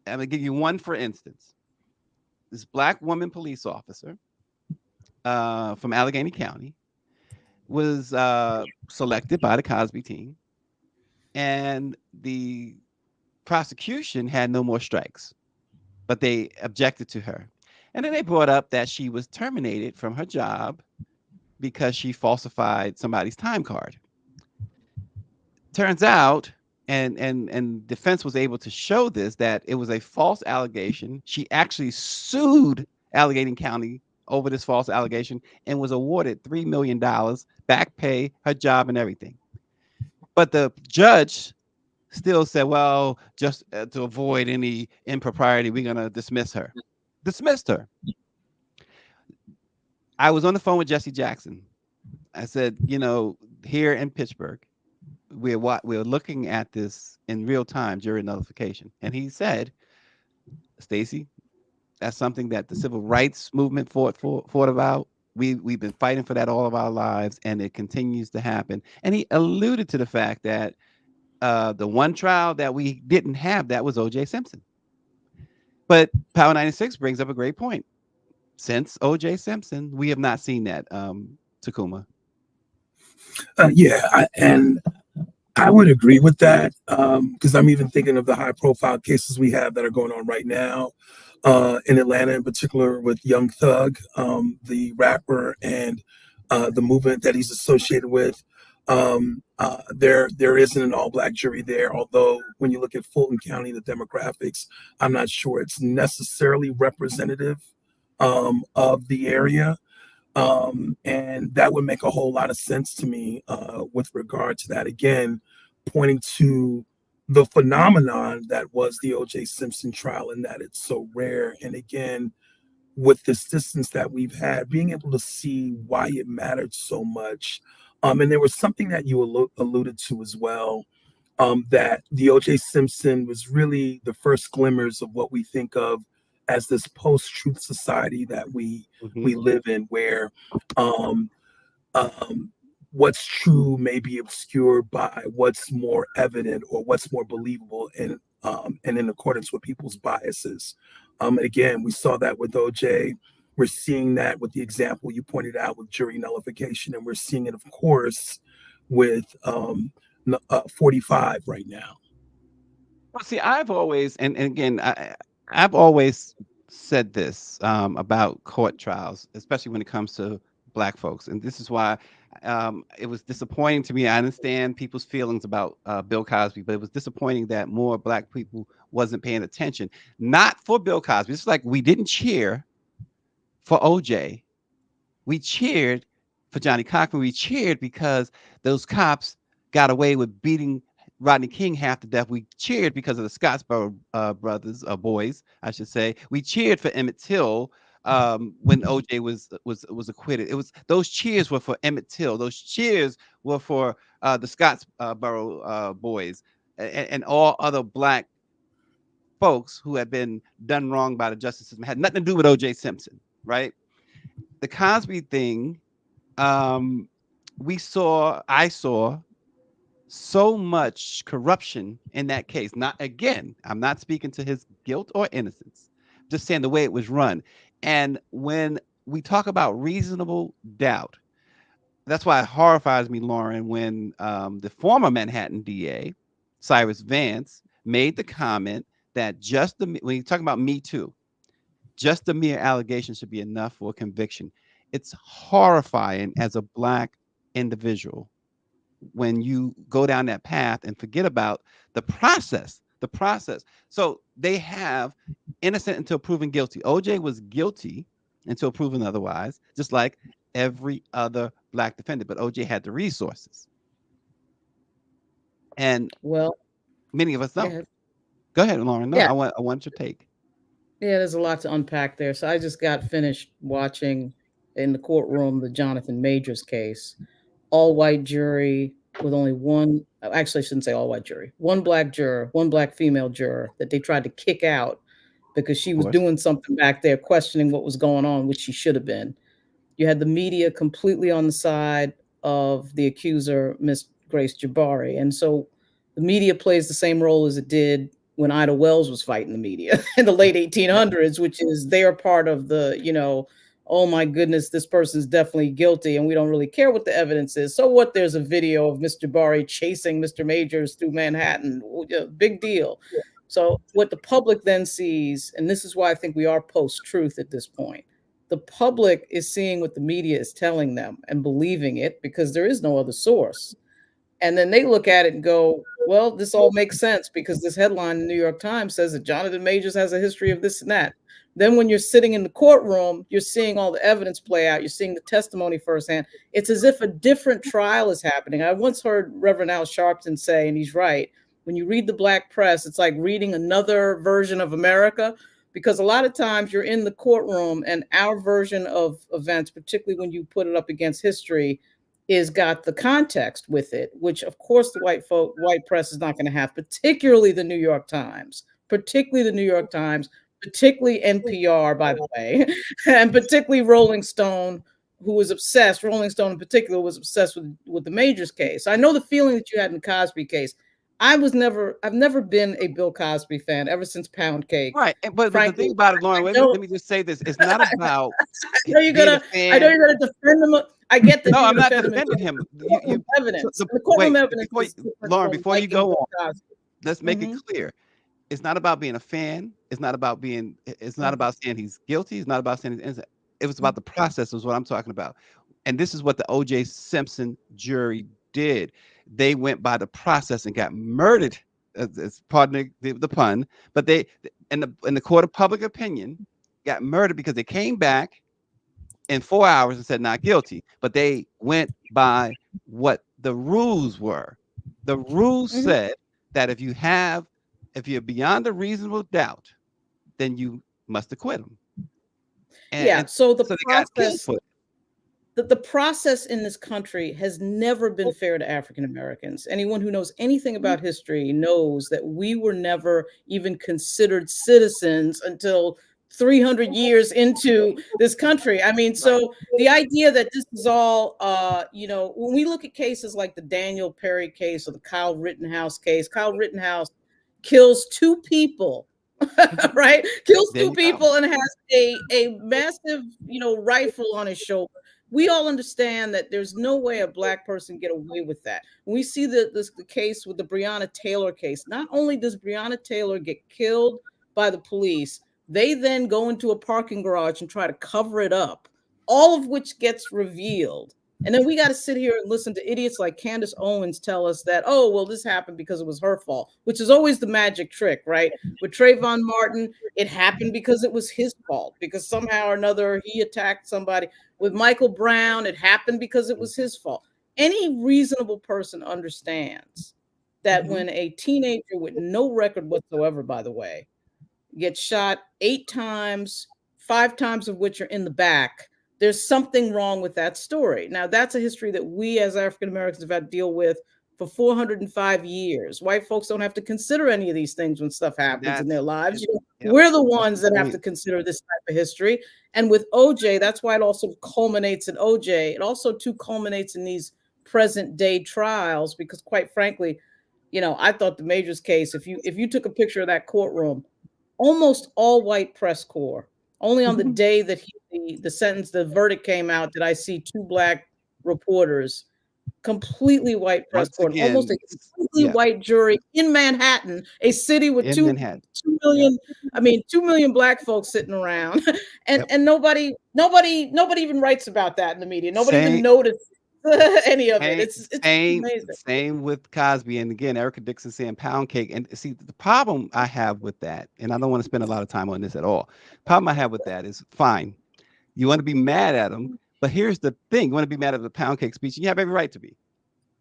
I'm gonna give you one for instance. This black woman police officer from Allegheny County was selected by the Cosby team, and the prosecution had no more strikes, but they objected to her. And then they brought up that she was terminated from her job because she falsified somebody's time card. Turns out, and defense was able to show this, that it was a false allegation. She actually sued Allegheny County over this false allegation and was awarded $3 million, back pay, her job, and everything. But the judge still said, well, just to avoid any impropriety, we're going to dismiss her. Dismissed her. I was on the phone with Jesse Jackson. I said, here in Pittsburgh, we're looking at this in real time, jury nullification. And he said, Stacey, that's something that the civil rights movement fought about. We've been fighting for that all of our lives, and it continues to happen. And he alluded to the fact that the one trial that we didn't have, that was O.J. Simpson. But Power 96 brings up a great point. Since O.J. Simpson, we have not seen that, Takuma. And I would agree with that, because I'm even thinking of the high-profile cases we have that are going on right now in Atlanta, in particular with Young Thug, the rapper, and the movement that he's associated with. There isn't an all-black jury there, although when you look at Fulton County, the demographics, I'm not sure it's necessarily representative of the area. And that would make a whole lot of sense to me with regard to that. Again, pointing to the phenomenon that was the O.J. Simpson trial and that it's so rare. And again, with this distance that we've had, being able to see why it mattered so much. And there was something that you alluded to as well, that the O.J. Simpson was really the first glimmers of what we think of as this post-truth society that we live in, where what's true may be obscured by what's more evident or what's more believable and in accordance with people's biases. And again, we saw that with OJ. We're seeing that with the example you pointed out with jury nullification, and we're seeing it, of course, with 45 right now. Well, see, I've always, and again, I've always said this about court trials, especially when it comes to black folks. And this is why it was disappointing to me. I understand people's feelings about Bill Cosby, but it was disappointing that more black people wasn't paying attention. Not for Bill Cosby. It's like we didn't cheer for OJ. We cheered for Johnny Cochran. We cheered because those cops got away with beating Rodney King half to death. We cheered because of the Scottsboro brothers, boys, I should say. We cheered for Emmett Till when OJ was acquitted. It was, those cheers were for Emmett Till. Those cheers were for the Scottsboro boys and all other black folks who had been done wrong by the justice system. It had nothing to do with OJ Simpson, right? The Cosby thing, I saw so much corruption in that case. Not, again, I'm not speaking to his guilt or innocence, just saying the way it was run. And when we talk about reasonable doubt, that's why it horrifies me, Lauren, when the former Manhattan DA, Cyrus Vance, made the comment that when you talk about Me Too, just the mere allegation should be enough for a conviction. It's horrifying as a black individual when you go down that path and forget about the process. So they have innocent until proven guilty. OJ was guilty until proven otherwise, just like every other black defendant, but OJ had the resources. And many of us don't. Go ahead, Lauren. No, I want your take. Yeah, there's a lot to unpack there. So I just got finished watching in the courtroom, the Jonathan Majors case, all white jury with only one, actually, I shouldn't say all white jury, one black juror, one black female juror that they tried to kick out because she Of was course. doing something back there, questioning what was going on, which she should have been. You had the media completely on the side of the accuser, Miss Grace Jabari. And so the media plays the same role as it did when Ida Wells was fighting the media in the late 1800s, which is they're part of the, oh my goodness, this person's definitely guilty and we don't really care what the evidence is. So what? There's a video of Mr. Jabari chasing Mr. Majors through Manhattan. Big deal. So what the public then sees, and this is why I think we are post-truth at this point, the public is seeing what the media is telling them and believing it because there is no other source. And then they look at it and go, well, this all makes sense because this headline in the New York Times says that Jonathan Majors has a history of this and that. Then when you're sitting in the courtroom, you're seeing all the evidence play out. You're seeing the testimony firsthand. It's as if a different trial is happening. I once heard Reverend Al Sharpton say, and he's right, when you read the black press, it's like reading another version of America, because a lot of times you're in the courtroom and our version of events, particularly when you put it up against history, is got the context with it, which of course the white press is not going to have, particularly the New York Times, particularly NPR, by the way, and particularly Rolling Stone, who was obsessed. Rolling Stone in particular was obsessed with the Majors case. I know the feeling that you had in the Cosby case. I've never been a Bill Cosby fan ever since Pound Cake. Right. But the thing about it, Lauren, let me just say this. It's not about I know you're being a gonna fan. defend him. I get that. No, you're I'm gonna not defend defending him. Courtroom evidence. So The courtroom wait, evidence is different Lauren, from before you liking go Bill on, Cosby. let's make it clear. It's not about being a fan. It's not about saying he's guilty. It's not about saying he's innocent. It was about the process, is what I'm talking about. And this is what the O.J. Simpson jury did. They went by the process and got murdered. Pardon the pun, but they in the court of public opinion got murdered because they came back in 4 hours and said not guilty. But they went by what the rules were. The rules said that if you're beyond a reasonable doubt, then you must acquit them. So the so they got killed process, for it. the process in this country has never been fair to African Americans. Anyone who knows anything about history knows that we were never even considered citizens until 300 years into this country. I mean, so the idea that this is all, when we look at cases like the Daniel Perry case or the Kyle Rittenhouse case, Kyle Rittenhouse kills two people, right? Kills There two you go. people and has a massive, rifle on his shoulder. We all understand that there's no way a black person get away with that. When we see the case with the Breonna Taylor case, not only does Breonna Taylor get killed by the police, they then go into a parking garage and try to cover it up, all of which gets revealed. And then we got to sit here and listen to idiots like Candace Owens tell us that, oh, well, this happened because it was her fault, which is always the magic trick, right? With Trayvon Martin, it happened because it was his fault, because somehow or another he attacked somebody. With Michael Brown, it happened because it was his fault. Any reasonable person understands that when a teenager with no record whatsoever, by the way, gets shot 8 times, 5 times of which are in the back, there's something wrong with that story. Now, that's a history that we as African Americans have had to deal with for 405 years. White folks don't have to consider any of these things when stuff happens in their lives. We're the ones that have to consider this type of history. And with OJ, that's why it also culminates in OJ. It also too culminates in these present day trials, because quite frankly, I thought the Majors case, if you took a picture of that courtroom, almost all white press corps. Only on the day that the verdict came out, did I see 2 black reporters. Completely white press corps, almost a completely white jury in Manhattan, a city with 2 million black folks sitting around, and nobody even writes about that in the media. Nobody even noticed any of it. It's amazing. Same with Cosby, and again, Erica Dixon saying pound cake. And see, the problem I have with that, and I don't want to spend a lot of time on this at all. Problem I have with that is, fine, you want to be mad at them, but here's the thing: you want to be mad at the pound cake speech, and you have every right to be,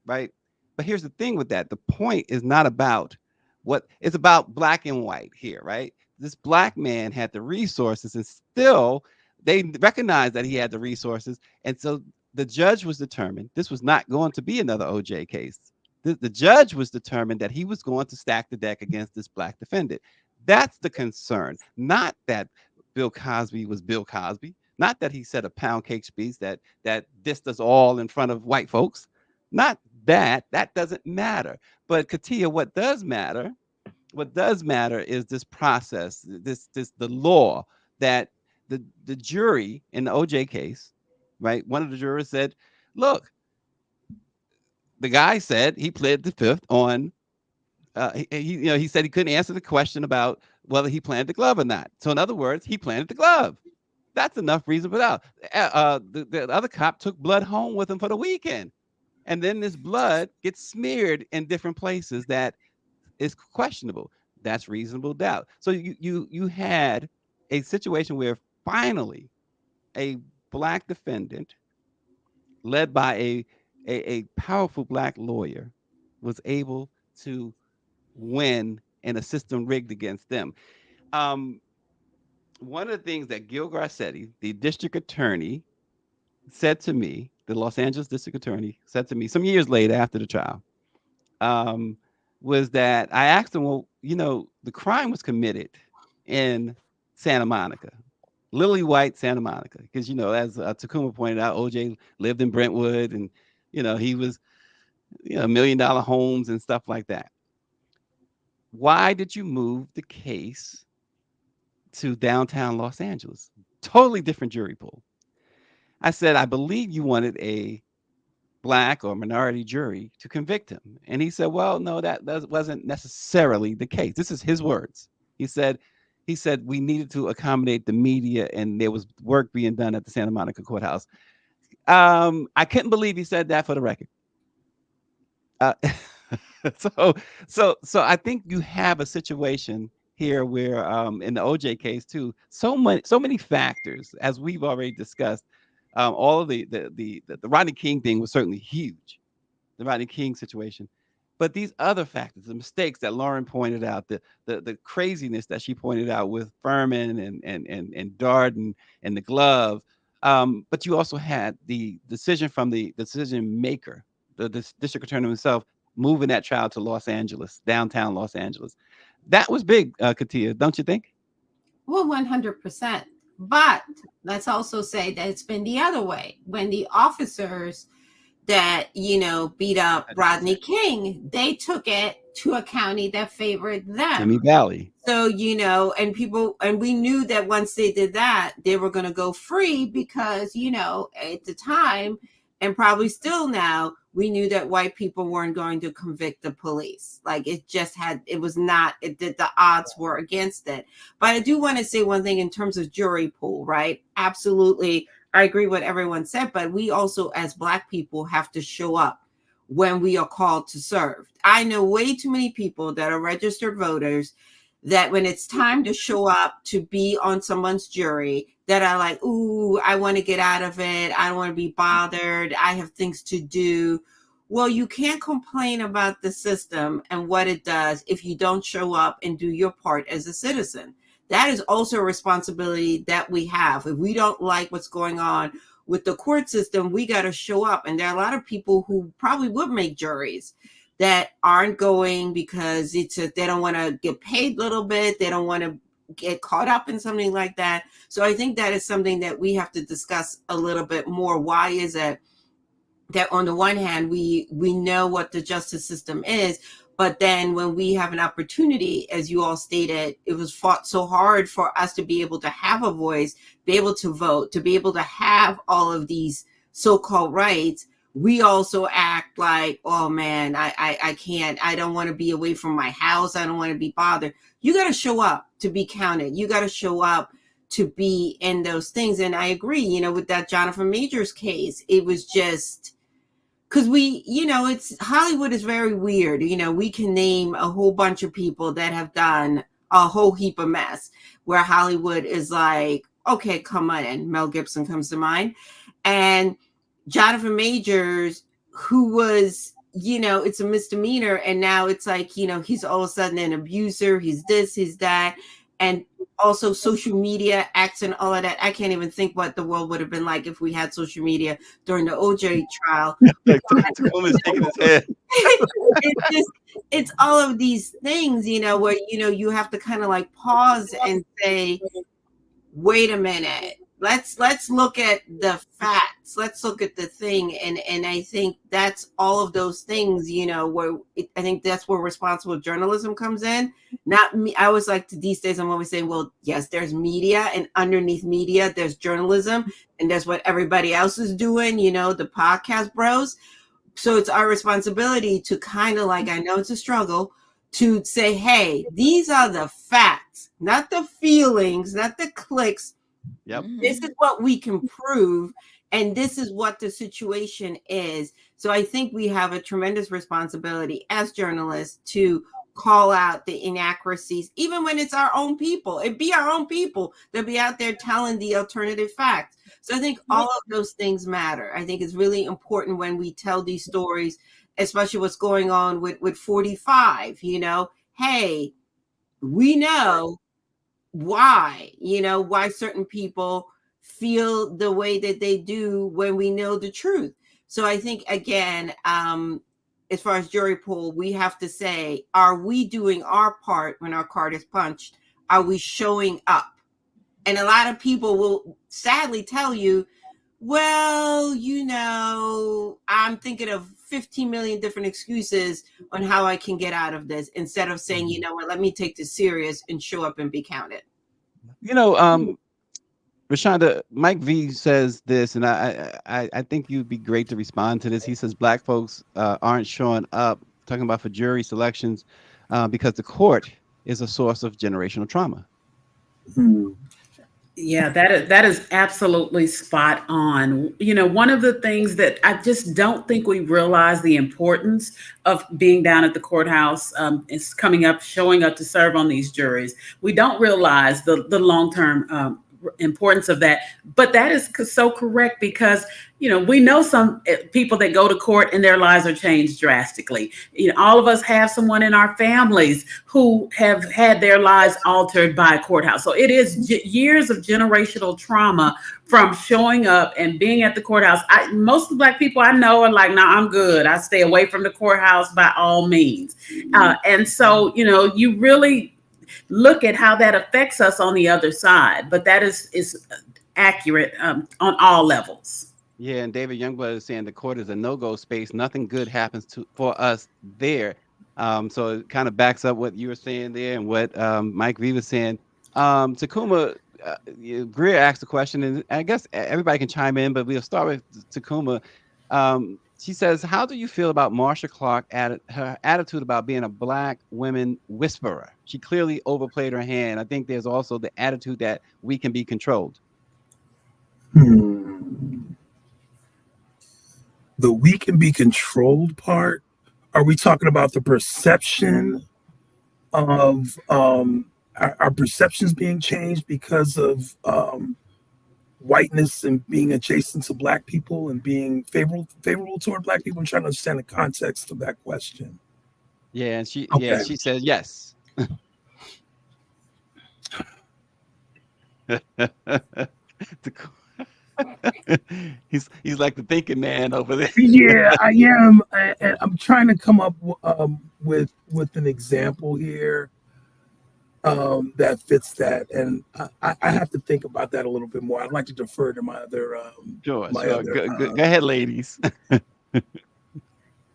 right? But here's the thing with that: the point is not about what it's about, black and white here, right? This black man had the resources and still they recognized that he had the resources, and so the judge was determined this was not going to be another OJ case. The judge was determined that he was going to stack the deck against this black defendant. That's the concern, not that Bill Cosby was Bill Cosby, not that he said a pound cake speech that dissed us all in front of white folks. Not that. That doesn't matter. But Katia, what does matter is this process, this the law that the jury in the OJ case, right? One of the jurors said, "Look, the guy said he pled the fifth on he said he couldn't answer the question about whether he planted the glove or not. So in other words, he planted the glove. That's enough reason for that. The other cop took blood home with him for the weekend, and then this blood gets smeared in different places that is questionable. That's reasonable doubt. So you had a situation where finally a black defendant led by a powerful black lawyer was able to win in a system rigged against them. Um, One of the things that Gil Garcetti, the district attorney, said to me, the Los Angeles district attorney said to me some years later after the trial, um, was that I asked him, well, the crime was committed in Santa Monica, Lily White, Santa Monica, because as Takuma pointed out, OJ lived in Brentwood, and he was, $1 million homes and stuff like that. Why did you move the case to downtown Los Angeles? Totally different jury pool. I said, I believe you wanted a black or minority jury to convict him. And he said, well, no, that wasn't necessarily the case. This is his words. He said, we needed to accommodate the media, and there was work being done at the Santa Monica courthouse. I couldn't believe he said that, for the record. So I think you have a situation here where in the OJ case too, so many factors, as we've already discussed. All of the Rodney King thing was certainly huge, the Rodney King situation, but these other factors, the mistakes that Lauren pointed out, the craziness that she pointed out with Furman and Darden and the glove, but you also had the decision from the decision maker, the district attorney himself, moving that trial to Los Angeles, downtown Los Angeles. That was big, Katia, don't you think? Well, 100%. But let's also say that it's been the other way. When the officers that, beat up Rodney King, they took it to a county that favored them. Simi Valley. So, and we knew that once they did that, they were going to go free because, at the time, and probably still now, we knew that white people weren't going to convict the police. Like the odds were against it. But I do want to say one thing in terms of jury pool, right? Absolutely. I agree with what everyone said, but we also as Black people have to show up when we are called to serve. I know way too many people that are registered voters that when it's time to show up to be on someone's jury, that are like, ooh, I want to get out of it. I don't want to be bothered. I have things to do. Well, you can't complain about the system and what it does if you don't show up and do your part as a citizen. That is also a responsibility that we have. If we don't like what's going on with the court system, we got to show up. And there are a lot of people who probably would make juries that aren't going because they don't want to get paid a little bit. They don't want to get caught up in something like that. So I think that is something that we have to discuss a little bit more. Why is it that on the one hand, we know what the justice system is, but then when we have an opportunity, as you all stated, it was fought so hard for us to be able to have a voice, be able to vote, to be able to have all of these so-called rights. We also act like, oh man, I can't, I don't want to be away from my house. I don't want to be bothered. You got to show up to be counted. You got to show up to be in those things. And I agree, with that Jonathan Majors case, it was just, because it's Hollywood is very weird. We can name a whole bunch of people that have done a whole heap of mess where Hollywood is like, okay, come on in. Mel Gibson comes to mind. And Jonathan Majors, who was, it's a misdemeanor. And now it's like, he's all of a sudden an abuser. He's this, he's that. and also social media acts and all of that. I can't even think what the world would have been like if we had social media during the OJ trial. Like Tacoma's shaking his head. It's all of these things, where you have to kind of like pause and say, wait a minute, let's look at the facts, let's look at the thing. And I think that's all of those things, where I think that's where responsible journalism comes in. Not me. I always like to, these days I'm always saying, well, yes, there's media, and underneath media there's journalism, and that's what everybody else is doing, the podcast bros. So it's our responsibility to kind of like, I know it's a struggle, to say, hey, these are the facts, not the feelings, not the clicks. Yep. This is what we can prove, and this is what the situation is. So I think we have a tremendous responsibility as journalists to call out the inaccuracies, even when it's our own people. It'd be our own people that be out there telling the alternative facts. So I think all of those things matter. I think it's really important when we tell these stories, especially what's going on with 45, hey, we know why certain people feel the way that they do when we know the truth. So I think, again, as far as jury pool, we have to say, are we doing our part when our card is punched? Are we showing up? And a lot of people will sadly tell you, well, I'm thinking of 15 million different excuses on how I can get out of this, instead of saying, you know what, let me take this serious and show up and be counted. Rashonda, Mike V says this, and I think you'd be great to respond to this. He says black folks aren't showing up, talking about for jury selections, because the court is a source of generational trauma. Yeah, that is absolutely spot on. One of the things that I just don't think we realize the importance of being down at the courthouse is coming up, showing up to serve on these juries. We don't realize the long-term importance of that. But that is so correct, because we know some people that go to court and their lives are changed drastically. All of us have someone in our families who have had their lives altered by a courthouse. So it is years of generational trauma from showing up and being at the courthouse. Most of the black people I know are like, nah, I'm good. I stay away from the courthouse by all means. And so, you really look at how that affects us on the other side. But that is accurate on all levels. Yeah, and David Youngblood is saying the court is a no-go space. Nothing good happens for us there. So it kind of backs up what you were saying there and what Mike V was saying. Takuma, Greer asked a question, and I guess everybody can chime in, but we'll start with Takuma. She says, how do you feel about Marsha Clark her attitude about being a black women whisperer? She clearly overplayed her hand. I think there's also the attitude that we can be controlled. The we can be controlled part, are we talking about the perception of our perceptions being changed because of whiteness and being adjacent to black people and being favorable toward black people? I'm trying to understand the context of that question. Yeah, and she said yes. he's like the thinking man over there. Yeah, I am. I'm trying to come up with an example here that fits that, and I have to think about that a little bit more. I'd like to defer to my other. Sure. Go ahead, ladies.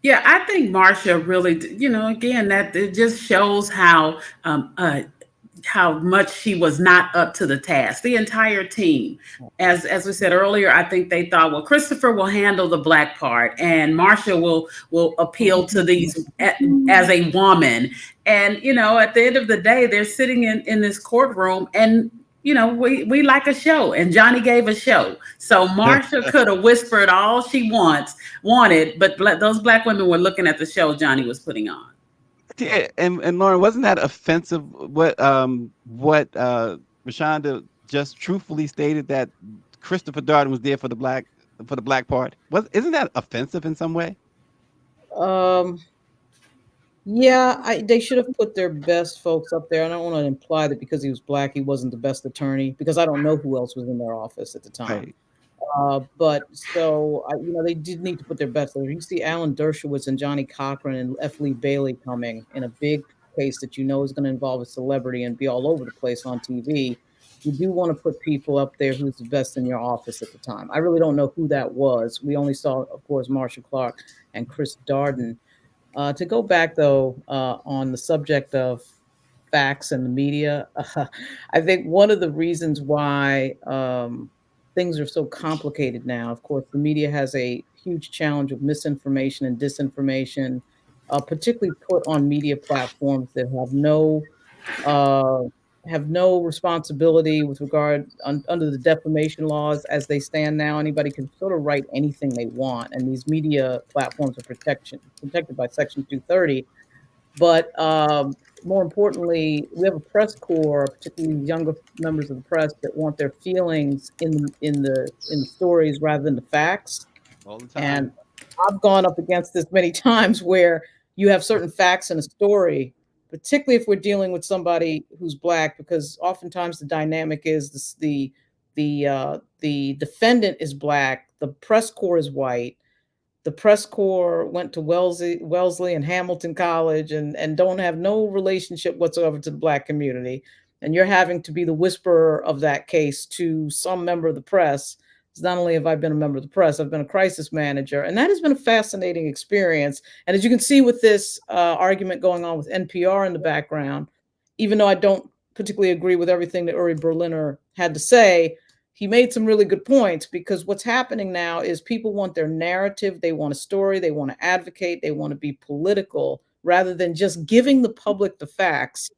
Yeah, I think Marsha really, again, that it just shows how much she was not up to the task. The entire team, as we said earlier, I think they thought, well, Christopher will handle the black part, and Marsha will appeal to these as a woman. And at the end of the day, they're sitting in this courtroom, and we like a show, and Johnny gave a show. So Marsha could have whispered all she wanted, but those black women were looking at the show Johnny was putting on. Yeah, and Lauren, wasn't that offensive? What Rashonda just truthfully stated, that Christopher Darden was there for the black part. Isn't that offensive in some way? Yeah, they should have put their best folks up there. I don't want to imply that because he was black, he wasn't the best attorney, because I don't know who else was in their office at the time. Right. But so they did need to put their best there. You see Alan Dershowitz and Johnny Cochran and F. Lee Bailey coming in a big case that is going to involve a celebrity and be all over the place on TV. You do want to put people up there who's the best in your office at the time. I really don't know who that was. We only saw, of course, Marsha Clark and Chris Darden. To go back though on the subject of facts and the media, I think one of the reasons why things are so complicated now, of course, the media has a huge challenge of misinformation and disinformation, particularly put on media platforms that uh, have no responsibility with regard under the defamation laws as they stand now. Anybody can sort of write anything they want, and these media platforms are protected by Section 230. But more importantly, we have a press corps, particularly younger members of the press, that want their feelings in the stories rather than the facts. All the And time. I've gone up against this many times where you have certain facts in a story, particularly if we're dealing with somebody who's black, because oftentimes the dynamic is this, the defendant is black, the press corps is white, the press corps went to Wellesley and Hamilton College and don't have no relationship whatsoever to the black community. And you're having to be the whisperer of that case to some member of the press. It's not only have I been a member of the press, I've been a crisis manager. And that has been a fascinating experience. And as you can see with this argument going on with NPR in the background, even though I don't particularly agree with everything that Uri Berliner had to say, he made some really good points, because what's happening now is people want their narrative, they want a story, they want to advocate, they want to be political rather than just giving the public the facts.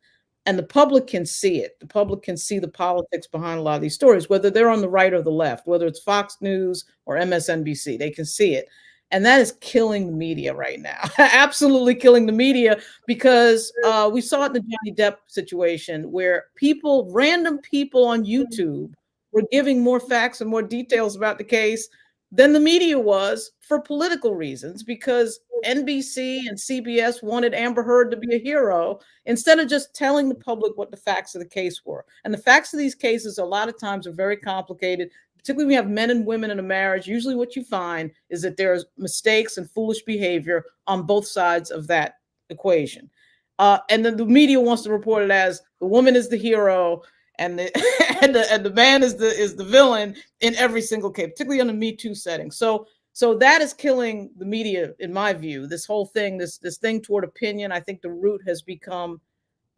And the public can see it. The public can see the politics behind a lot of these stories, whether they're on the right or the left, whether it's Fox News or MSNBC, they can see it. And that is killing the media right now. Absolutely killing the media, because we saw it in the Johnny Depp situation where random people on YouTube were giving more facts and more details about the case than the media was, for political reasons, because NBC and CBS wanted Amber Heard to be a hero instead of just telling the public what the facts of the case were. And the facts of these cases a lot of times are very complicated, particularly when you have men and women in a marriage. Usually what you find is that there's mistakes and foolish behavior on both sides of that equation. And then the media wants to report it as the woman is the hero and the and the man is the villain in every single case, particularly on the Me Too setting. So that is killing the media, in my view. This whole thing, this thing toward opinion. I think the Root has become,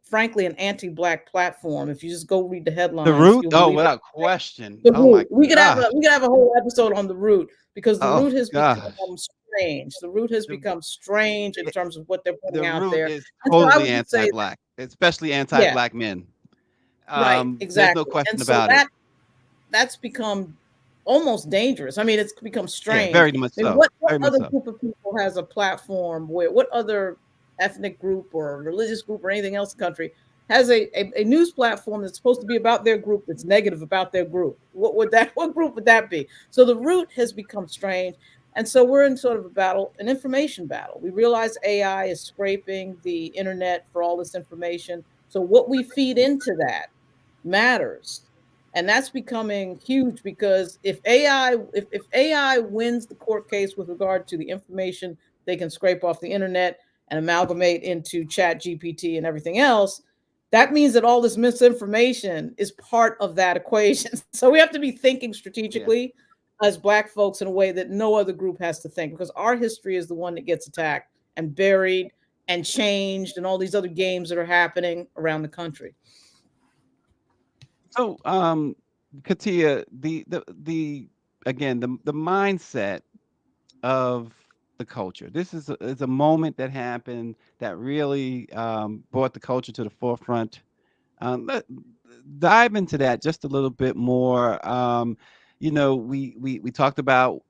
frankly, an anti-black platform. If you just go read the The headlines, root? you'll Oh, believe it. without question. The Oh my Root. We could have gosh. a whole episode on the Root, because the Oh Root has gosh. become strange. The Root has The, become strange in terms of what they're putting the out root there. is And so I totally would just say, anti-black, especially yeah, anti-black men. right, There's no exactly. And question so about it. that's become almost dangerous. I mean, it's become Yeah, strange. very much I mean, so. what Very much other so. group of people has a platform where, what other ethnic group or religious group or anything else in the country has a news platform that's supposed to be about their group that's negative about their group? What group would that be? So the Root has become strange. And so we're in sort of a battle, an information battle. We realize AI is scraping the internet for all this information. So what we feed into that matters. And that's becoming huge, because if AI wins the court case with regard to the information they can scrape off the internet and amalgamate into Chat GPT and everything else, that means that all this misinformation is part of that equation. So we have to be thinking Yeah. strategically as Black folks in a way that no other group has to think, because our history is the one that gets attacked and buried and changed, and all these other games that are happening around the country. So, Katia, the again, the mindset of the culture. This is a moment that happened that really brought the culture to the forefront. Dive into that just a little bit more. We talked about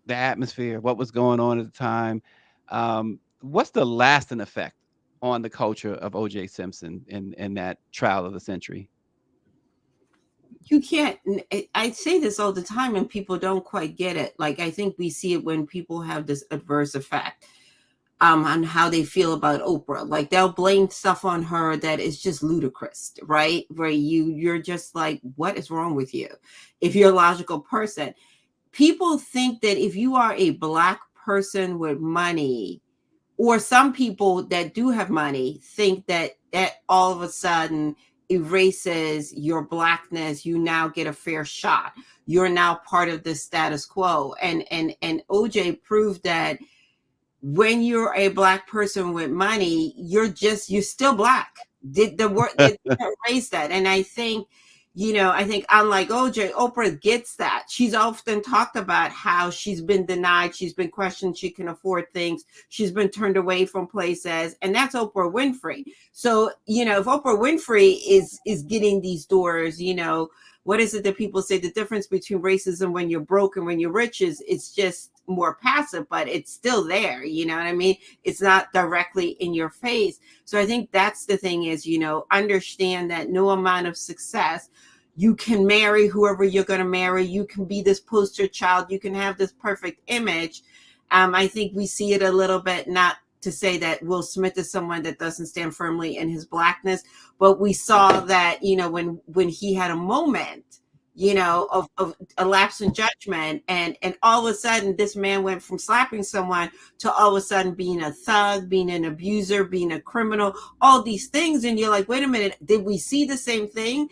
the atmosphere, what was going on at the time. What's the lasting effect on the culture of O.J. Simpson in that trial of the century? You can't, I say this all the time and people don't quite get it. Like, I think we see it when people have this adverse effect. on how they feel about Oprah. Like they'll blame stuff on her that is just ludicrous, right? Where you're just like, what is wrong with you? If you're a logical person, people think that if you are a Black person with money, or some people that do have money think that all of a sudden erases your Blackness. You now get a fair shot. You're now part of the status quo. And OJ proved that when you're a Black person with money, you're still Black. Did the word erase that? And I think, I think unlike OJ, Oprah gets that. She's often talked about how she's been denied, she's been questioned, she can afford things, she's been turned away from places, and that's Oprah Winfrey. So, if Oprah Winfrey is getting these doors, what is it that people say the difference between racism when you're broke and when you're rich is it's just more passive, but it's still there. You know what I mean? It's not directly in your face. So I think that's the thing is, understand that no amount of success, you can marry whoever you're going to marry. You can be this poster child. You can have this perfect image. I think we see it a little bit, not to say that Will Smith is someone that doesn't stand firmly in his Blackness, but we saw that, when he had a moment, of a lapse in judgment, and all of a sudden this man went from slapping someone to all of a sudden being a thug, being an abuser, being a criminal, all these things. And you're like, wait a minute, did we see the same thing?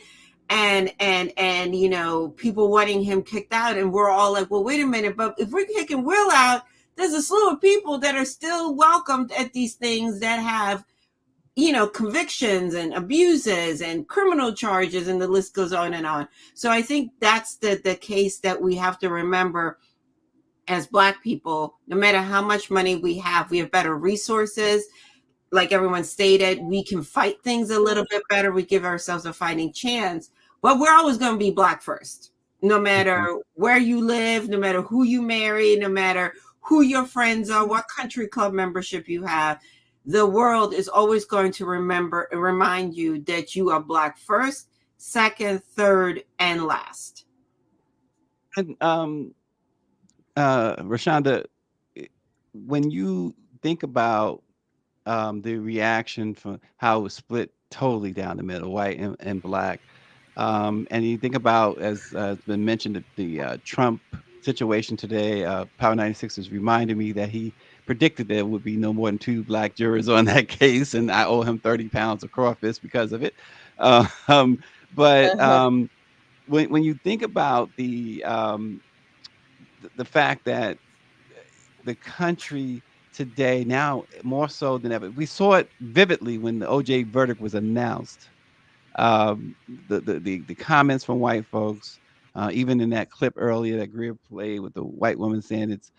And people wanting him kicked out, and we're all like, well, wait a minute, but if we're kicking Will out, there's a slew of people that are still welcomed at these things that have, convictions and abuses and criminal charges, and the list goes on and on. So I think that's the case that we have to remember as Black people. No matter how much money we have better resources. Like everyone stated, we can fight things a little bit better. We give ourselves a fighting chance, but we're always going to be Black first, no matter where you live, no matter who you marry, no matter who your friends are, what country club membership you have. The world is always going to remind you that you are Black first, second, third, and last. And Rashonda, when you think about the reaction from how it was split totally down the middle, white and Black, and you think about, as has been mentioned, the Trump situation today, Power 96 has reminded me that he predicted there would be no more than 2 Black jurors on that case, and I owe him 30 pounds of crawfish because of it. But when you think about the fact that the country today, now more so than ever, we saw it vividly when the OJ verdict was announced. The comments from white folks, even in that clip earlier that Greer played with the white woman saying it's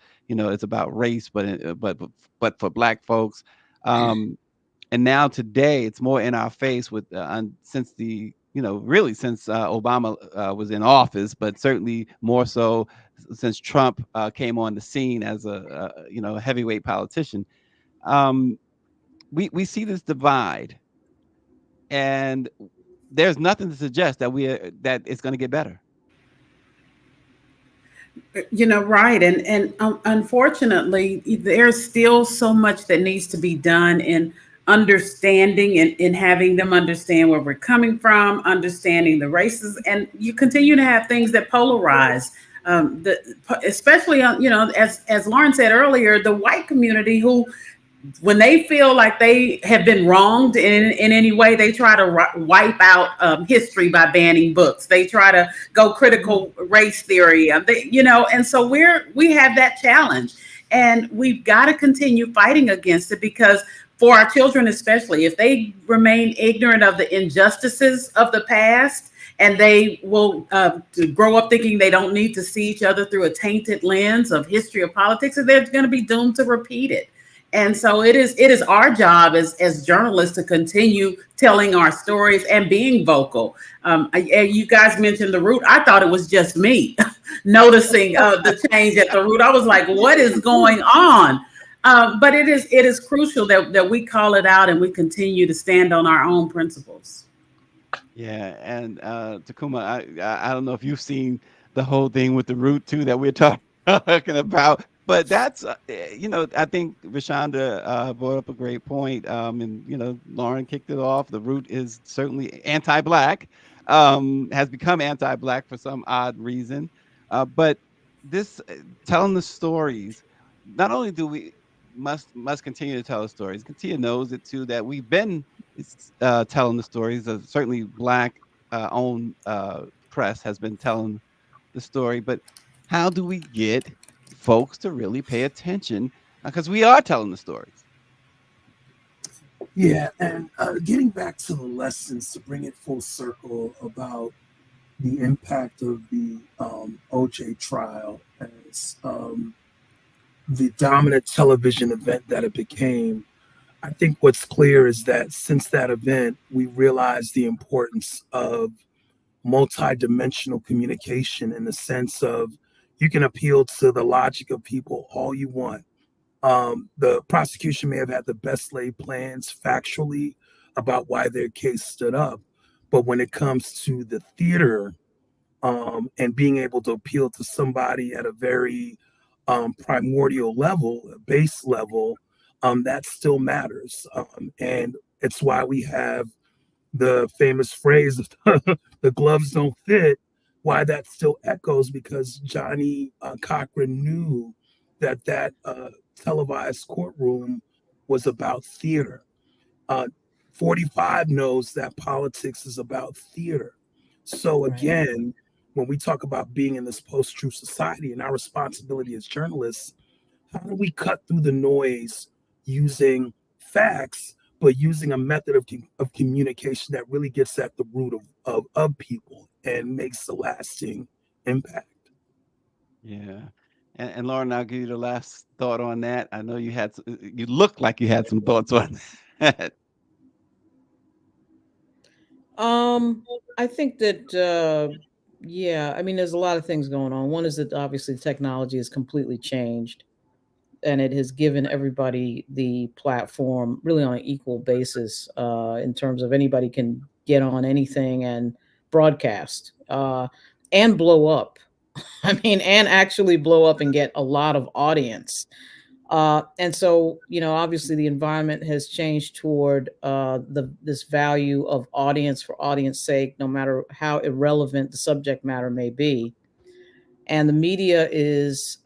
about race, but for Black folks, and now today it's more in our face with since the really since Obama was in office, but certainly more so since Trump came on the scene as a heavyweight politician. We see this divide, and there's nothing to suggest that it's going to get better. Right. And unfortunately, there's still so much that needs to be done in understanding and in having them understand where we're coming from, understanding the races. And you continue to have things that polarize, especially, as Lauren said earlier, the white community who, when they feel like they have been wronged in any way, they try to wipe out history by banning books. They try to go critical race theory, and so we have that challenge, and we've got to continue fighting against it, because for our children, especially, if they remain ignorant of the injustices of the past, and they will grow up thinking they don't need to see each other through a tainted lens of history or politics, and they're going to be doomed to repeat it. And so it is our job as journalists to continue telling our stories and being vocal. You guys mentioned the root. I thought it was just me noticing the change at the root. I was like, what is going on? But it is crucial that we call it out and we continue to stand on our own principles. Yeah, and Takuma, I don't know if you've seen the whole thing with the root too that we're talking about. But that's I think Rashonda brought up a great point. And Lauren kicked it off. The root is certainly anti-black, has become anti-black for some odd reason. But this telling the stories, not only do we must continue to tell the stories. Katia knows it too, that we've been telling the stories. Certainly black owned press has been telling the story, but how do we get folks to really pay attention? Because we are telling the stories. Yeah, and getting back to the lessons to bring it full circle about the impact of the OJ trial as the dominant television event that it became. I think what's clear is that since that event, we realized the importance of multidimensional communication in the sense of you can appeal to the logic of people all you want. The prosecution may have had the best laid plans factually about why their case stood up, but when it comes to the theater and being able to appeal to somebody at a very primordial level, base level, that still matters. And it's why we have the famous phrase, the gloves don't fit, why that still echoes, because Johnny Cochran knew that televised courtroom was about theater. Uh, 45 knows that politics is about theater. So again, when we talk about being in this post-truth society and our responsibility as journalists, how do we cut through the noise using facts, but using a method of communication that really gets at the root of people and makes a lasting impact? Yeah. And Lauren, I'll give you the last thought on that. I know you look like you had some thoughts on that. I think that yeah, I mean, there's a lot of things going on. One is that obviously technology has completely changed, and it has given everybody the platform really on an equal basis in terms of anybody can get on anything and broadcast and blow up. I mean, and actually blow up and get a lot of audience. And so, obviously, the environment has changed toward this value of audience for audience sake, no matter how irrelevant the subject matter may be. And the media is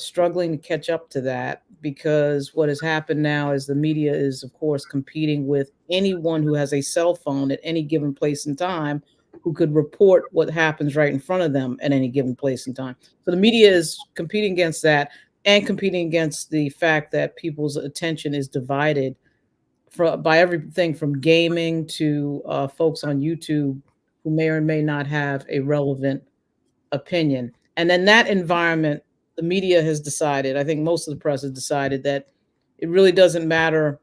struggling to catch up to that, because what has happened now is the media is, of course, competing with anyone who has a cell phone at any given place in time, who could report what happens right in front of them at any given place in time. So the media is competing against that, and competing against the fact that people's attention is divided by everything from gaming to folks on YouTube who may or may not have a relevant opinion. And then that environment, the media has decided, I think most of the press has decided, that it really doesn't matter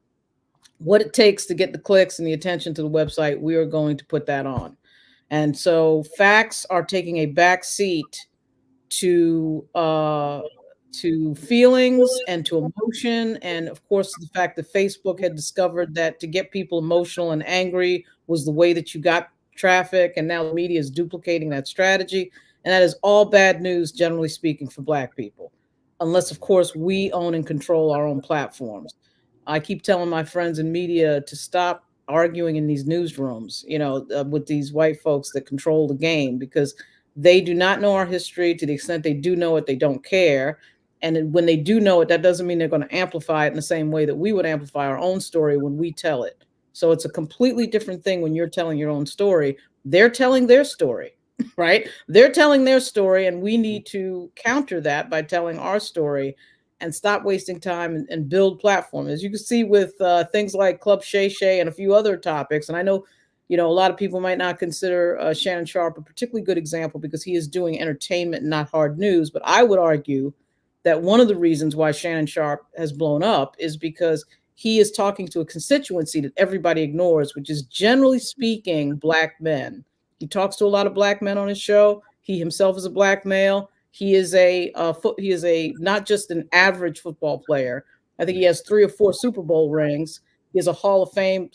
what it takes to get the clicks and the attention to the website. We are going to put that on. And so facts are taking a back seat to feelings and to emotion. And of course, the fact that Facebook had discovered that to get people emotional and angry was the way that you got traffic, and now the media is duplicating that strategy. And that is all bad news, generally speaking, for Black people, unless, of course, we own and control our own platforms. I keep telling my friends in media to stop arguing in these newsrooms, with these white folks that control the game, because they do not know our history. To the extent they do know it, they don't care. And when they do know it, that doesn't mean they're going to amplify it in the same way that we would amplify our own story when we tell it. So it's a completely different thing when you're telling your own story. They're telling their story, right? They're telling their story, and we need to counter that by telling our story and stop wasting time and build platform. As you can see with things like Club Shay Shay and a few other topics. And I know, a lot of people might not consider Shannon Sharp a particularly good example, because he is doing entertainment, not hard news. But I would argue that one of the reasons why Shannon Sharp has blown up is because he is talking to a constituency that everybody ignores, which is, generally speaking, Black men. He talks to a lot of Black men on his show. He himself is a Black male. He is a not just an average football player. I think he has 3 or 4 Super Bowl rings. He is a Hall of Fame,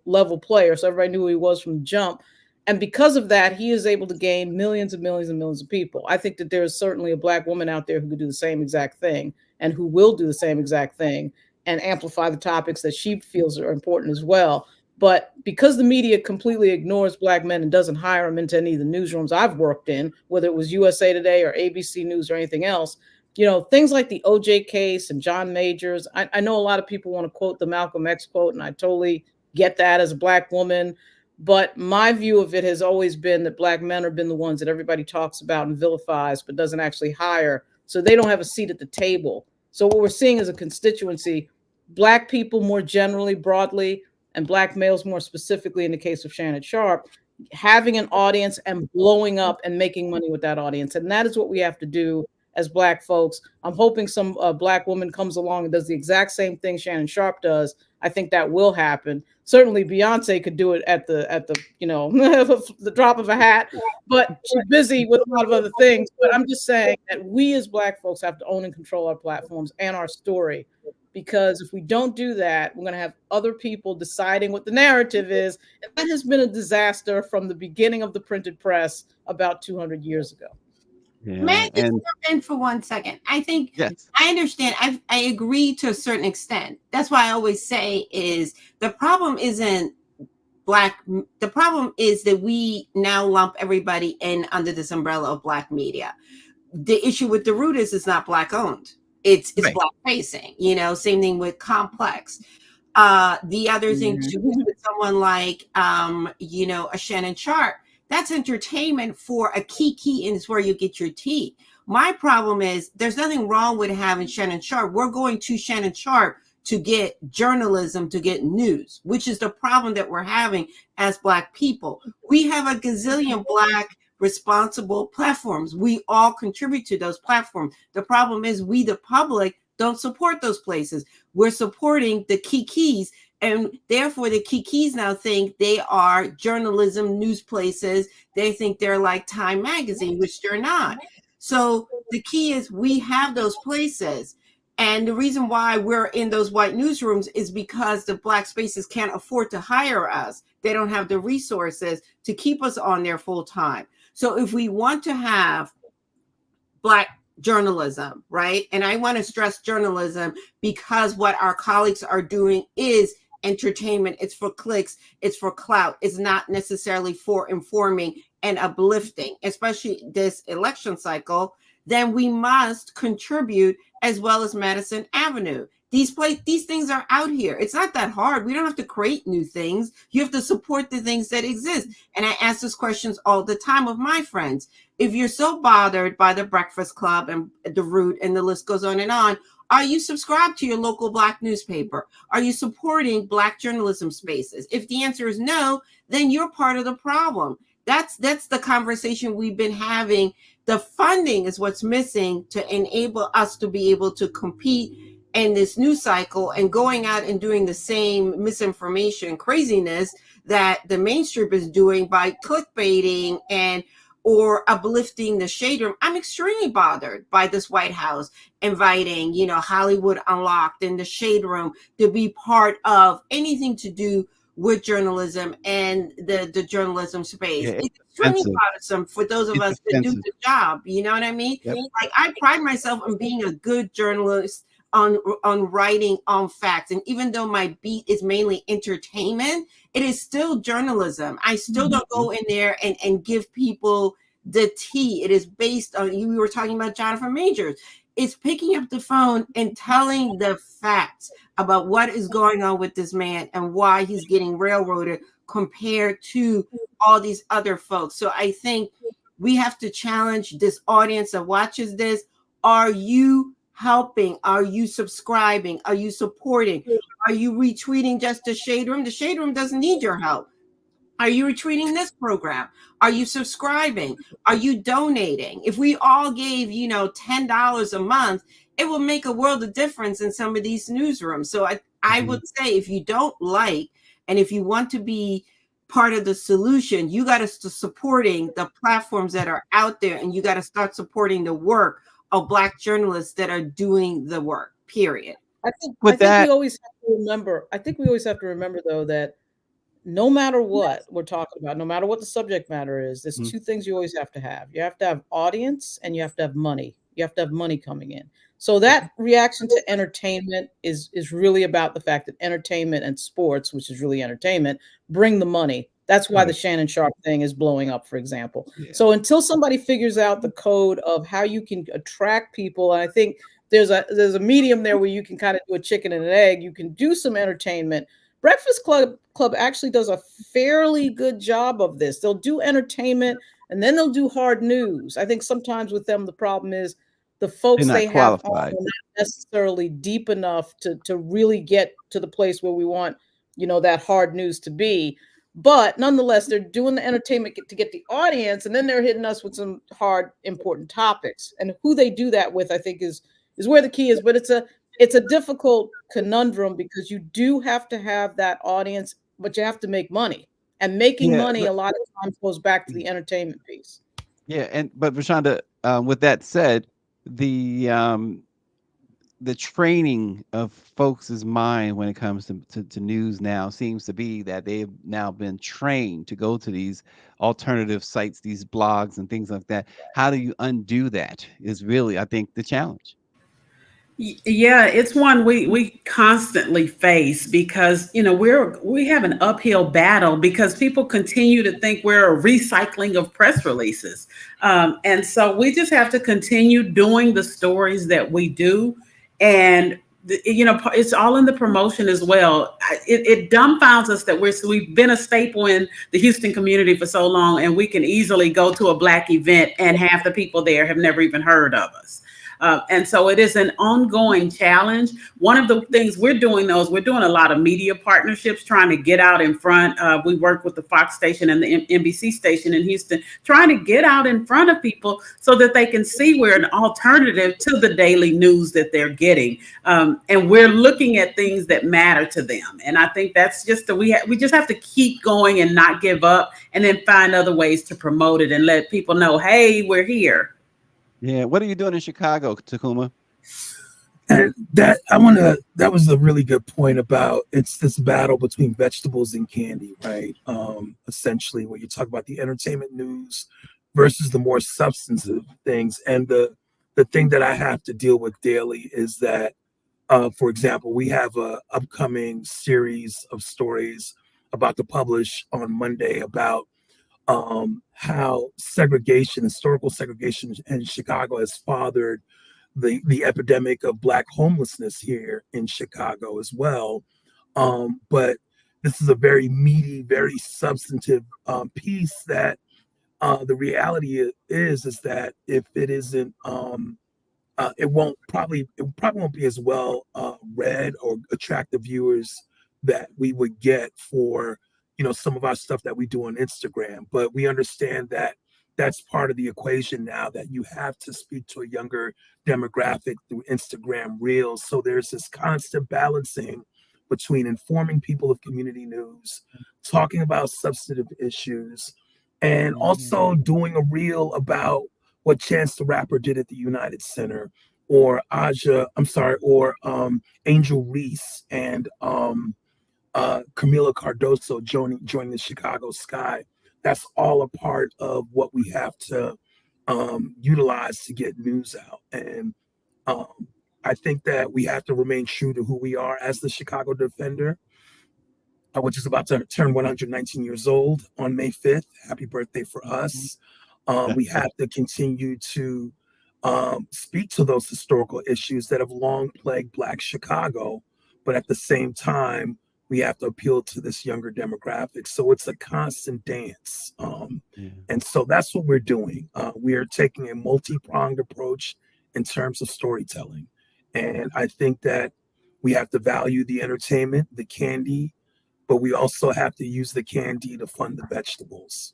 level player. So everybody knew who he was from jump. And because of that, he is able to gain millions and millions and millions of people. I think that there is certainly a Black woman out there who could do the same exact thing and who will do the same exact thing and amplify the topics that she feels are important as well. But because the media completely ignores Black men and doesn't hire them into any of the newsrooms I've worked in, whether it was USA Today or ABC News or anything else, things like the OJ case and John Majors. I know a lot of people want to quote the Malcolm X quote, and I totally get that as a Black woman. But my view of it has always been that Black men have been the ones that everybody talks about and vilifies, but doesn't actually hire. So they don't have a seat at the table. So what we're seeing is a constituency, Black people more generally, broadly, and Black males more specifically in the case of Shannon Sharpe, having an audience and blowing up and making money with that audience. And that is what we have to do as Black folks. I'm hoping some Black woman comes along and does the exact same thing Shannon Sharpe does. I think that will happen. Certainly Beyonce could do it at the the drop of a hat, but she's busy with a lot of other things. But I'm just saying that we as Black folks have to own and control our platforms and our story, because if we don't do that, we're going to have other people deciding what the narrative is. And that has been a disaster from the beginning of the printed press about 200 years ago. May Yeah, I just and jump in for 1 second? I think yes, I understand. I agree to a certain extent. That's why I always say is the problem isn't Black. The problem is that we now lump everybody in under this umbrella of Black media. The issue with the root is it's not Black owned. It's right. Black facing. Same thing with Complex. The other thing too is with someone like a Shannon Sharpe. That's entertainment for a kiki, and it's where you get your tea. My problem is there's nothing wrong with having Shannon Sharpe. We're going to Shannon Sharpe to get journalism, to get news, which is the problem that we're having as Black people. We have a gazillion Black responsible platforms. We all contribute to those platforms. The problem is we, the public, don't support those places. We're supporting the kikis. And therefore, the kikis now think they are journalism news places. They think they're like Time Magazine, which they're not. So the key is we have those places. And the reason why we're in those white newsrooms is because the Black spaces can't afford to hire us. They don't have the resources to keep us on there full time. So if we want to have Black journalism, right? And I want to stress journalism because what our colleagues are doing is entertainment. It's for clicks. It's for clout. It's not necessarily for informing and uplifting, especially this election cycle. Then we must contribute as well as Madison Avenue. These things are out here. It's not that hard. We don't have to create new things. You have to support the things that exist. And I ask these questions all the time with my friends. If you're so bothered by the Breakfast Club and the Root and the list goes on, are you subscribed to your local Black newspaper? Are you supporting Black journalism spaces? If the answer is no, then you're part of the problem. That's the conversation we've been having. The funding is what's missing to enable us to be able to compete in this news cycle and going out and doing the same misinformation craziness that the mainstream is doing by clickbaiting or uplifting the shade room. I'm extremely bothered by this White House inviting, Hollywood Unlocked and the shade room to be part of anything to do with journalism and the journalism space. Yeah, It's extremely expensive. bothersome for those of It's us that do expensive. the job. You know what I mean? Yep. Like I pride myself on being a good journalist on writing on facts. And even though my beat is mainly entertainment, it is still journalism. I still don't go in there and give people the tea. It is based on, we were talking about Jonathan Majors. It's picking up the phone and telling the facts about what is going on with this man and why he's getting railroaded compared to all these other folks. So I think we have to challenge this audience that watches this. Are you helping? Are you subscribing? Are you supporting? Are you retweeting just the shade room? The shade room doesn't need your help. Are you retweeting this program? Are you subscribing? Are you donating? If we all gave, $10 a month, it will make a world of difference in some of these newsrooms. So I would say if you don't like, and if you want to be part of the solution, you got to start supporting the platforms that are out there, and you got to start supporting the work of Black journalists that are doing the work, period. I think With we that, always have to remember, though, that No matter what we're talking about, no matter what the subject matter is, there's Mhm. two things you always have to have. You have to have audience and you have to have money. You have to have money coming in. So that reaction to entertainment is really about the fact that entertainment and sports, which is really entertainment, bring the money. That's why the Right. Shannon Sharp thing is blowing up, for example. Yeah. So until somebody figures out the code of how you can attract people, and I think there's a medium there where you can kind of do a chicken and an egg. You can do some entertainment. Breakfast Club actually does a fairly good job of this. They'll do entertainment and then they'll do hard news. I think sometimes with them the problem is the They're folks not they have on qualified. are not necessarily deep enough to really get to the place where we want, that hard news to be. But nonetheless, they're doing the entertainment to get the audience, and then they're hitting us with some hard, important topics. And who they do that with, I think, is where the key is. But it's a difficult conundrum because you do have to have that audience, but you have to make money. And making Yeah. money a lot of times goes back to Mm. the entertainment piece. Yeah. And but Rashonda, with that said, the um, the training of folks' mind when it comes to news now seems to be that they've now been trained to go to these alternative sites, these blogs and things like that. How do you undo that is really, I think, the challenge. Yeah, it's one we constantly face because we have an uphill battle because people continue to think we're a recycling of press releases, and so we just have to continue doing the stories that we do, and it's all in the promotion as well. It dumbfounds us that we've been a staple in the Houston community for so long, and we can easily go to a Black event and half the people there have never even heard of us. And so it is an ongoing challenge. One of the things we're doing, though, is we're doing a lot of media partnerships, trying to get out in front. We work with the Fox station and the NBC station in Houston, trying to get out in front of people so that they can see we're an alternative to the daily news that they're getting. And we're looking at things that matter to them. And I think that's just we just have to keep going and not give up, and then find other ways to promote it and let people know, hey, we're here. Yeah. What are you doing in Chicago, Takuma? And that was a really good point about it's this battle between vegetables and candy, right? Essentially, when you talk about the entertainment news versus the more substantive things. And the thing that I have to deal with daily is that, for example, we have a upcoming series of stories about to publish on Monday about how historical segregation in Chicago has fathered the epidemic of Black homelessness here in Chicago as well. But this is a very meaty, very substantive piece that the reality is that if it isn't it probably won't be as well read or attract the viewers that we would get for some of our stuff that we do on Instagram. But we understand that that's part of the equation now, that you have to speak to a younger demographic through Instagram Reels. So there's this constant balancing between informing people of community news, talking about substantive issues, and also doing a reel about what Chance the Rapper did at the United Center, or Angel Reese and Camila Cardoso joining the Chicago Sky. That's all a part of what we have to utilize to get news out. And I think that we have to remain true to who we are as the Chicago Defender, which is about to turn 119 years old on May 5th. Happy birthday for us. We have to continue to speak to those historical issues that have long plagued Black Chicago, but at the same time, we have to appeal to this younger demographic. So it's a constant dance. Yeah. And so that's what we're doing. We are taking a multi-pronged approach in terms of storytelling. And I think that we have to value the entertainment, the candy, but we also have to use the candy to fund the vegetables.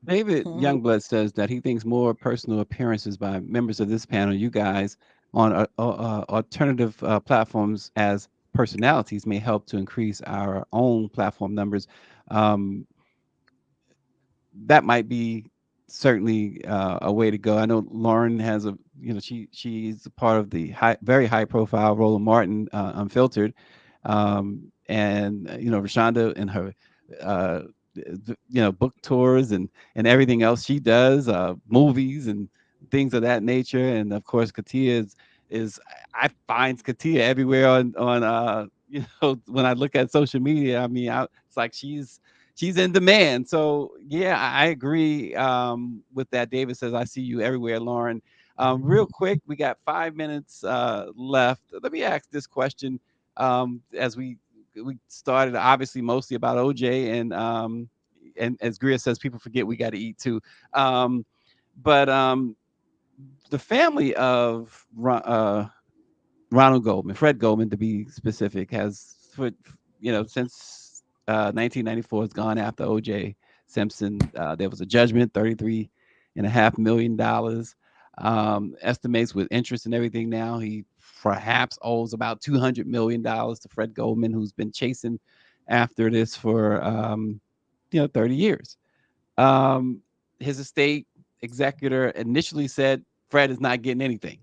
David Mhm. Youngblood says that he thinks more personal appearances by members of this panel, you guys, on alternative platforms as personalities may help to increase our own platform numbers. Um, that might be certainly a way to go. I know Lauren has she's a part of the very high profile Roland Martin Unfiltered, and Rashonda and her book tours and everything else she does, movies and things of that nature. And of course, Katia is I find Katia everywhere on when I look at social media. I mean, it's like she's in demand. So yeah, I agree with that. David says, I see you everywhere, Lauren. Real quick, we got 5 minutes left. Let me ask this question as we started obviously mostly about OJ and as Greer says, people forget we got to eat too. But the family of Ronald Goldman, Fred Goldman to be specific, has for since 1994 has gone after OJ Simpson. There was a judgment, $33.5 million. Estimates with interest and everything now he perhaps owes about $200 million to Fred Goldman, who's been chasing after this for 30 years. His estate executor initially said Fred is not getting anything.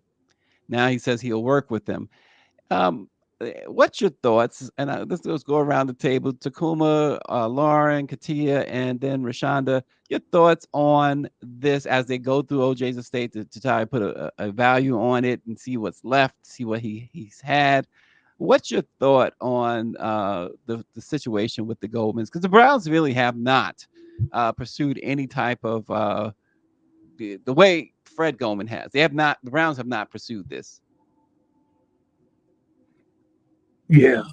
Now he says he'll work with them. What's your thoughts? And let's go around the table. Takuma, Lauren, Katia, and then Rashonda. Your thoughts on this as they go through OJ's estate to try to put a value on it and see what's left, see what he's had. What's your thought on the situation with the Goldmans? Because the Browns really have not pursued any type of the way Fred Goldman has. They have not. The Browns have not pursued this. Yeah.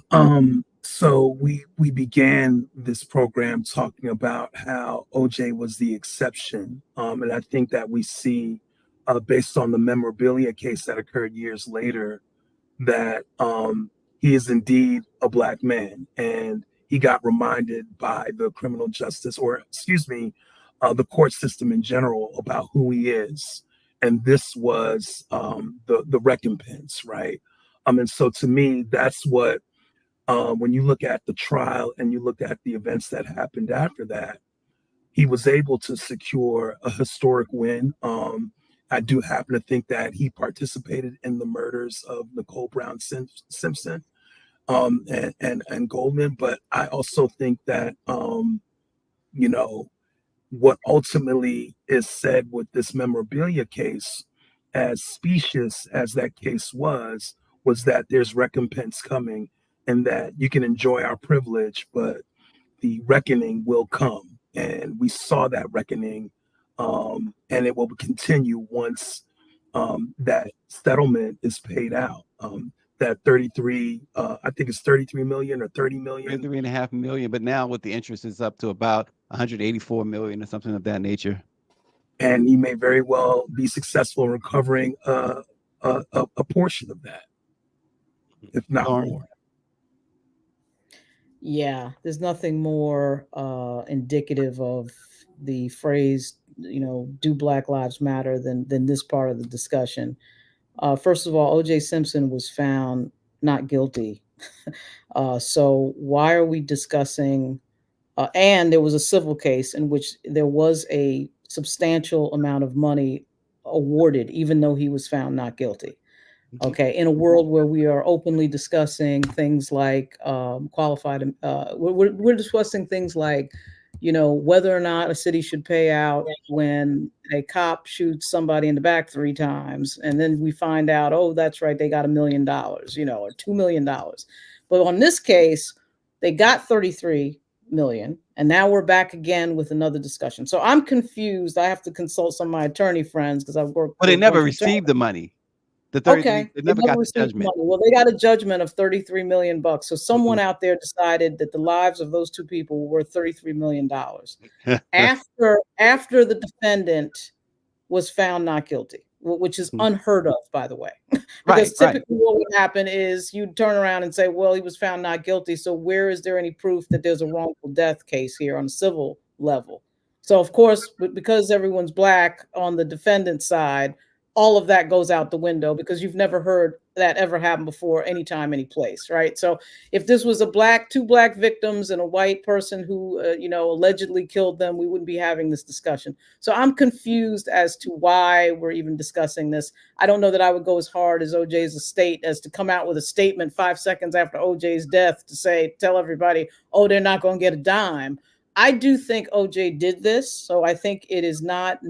So we began this program talking about how OJ was the exception. And I think that we see, based on the memorabilia case that occurred years later, that he is indeed a black man. And he got reminded by the criminal justice, or excuse me, the court system in general about who he is. And this was the recompense, right? And so to me, that's what, when you look at the trial and you look at the events that happened after that, he was able to secure a historic win. I do happen to think that he participated in the murders of Nicole Brown Simpson and Goldman, but I also think that what ultimately is said with this memorabilia case, as specious as that case was that there's recompense coming and that you can enjoy our privilege, but the reckoning will come. And we saw that reckoning, and it will continue once that settlement is paid out. That 33, I think it's 33 million or 30 million. 33.5 million, but now with the interest is up to about 184 million or something of that nature. And he may very well be successful in recovering a portion of that, if not more. Yeah, there's nothing more indicative of the phrase, do Black Lives Matter than this part of the discussion. First of all, O.J. Simpson was found not guilty. So why are we discussing? And there was a civil case in which there was a substantial amount of money awarded, even though he was found not guilty. Okay, in a world where we are openly discussing things like qualified, we're discussing things like, whether or not a city should pay out when a cop shoots somebody in the back 3 times, and then we find out, oh, that's right, they got $1 million, or $2 million. But on this case, they got 33 million, and now we're back again with another discussion. So I'm confused. I have to consult some of my attorney friends because I've worked. Well, they never received the money. The 33, okay, they never got the judgment. Well, they got a judgment of 33 million bucks. So someone out there decided that the lives of those 2 people were worth 33 million dollars after the defendant was found not guilty, which is unheard of, by the way. Because typically what would happen is you'd turn around and say, well, he was found not guilty, so where is there any proof that there's a wrongful death case here on a civil level? So of course, because everyone's black on the defendant's side, all of that goes out the window because you've never heard that ever happen before, anytime, any place, right? So if this was two black victims and a white person who, allegedly killed them, we wouldn't be having this discussion. So I'm confused as to why we're even discussing this. I don't know that I would go as hard as OJ's estate as to come out with a statement 5 seconds after OJ's death to tell everybody, oh, they're not going to get a dime. I do think OJ did this. So I think it is not,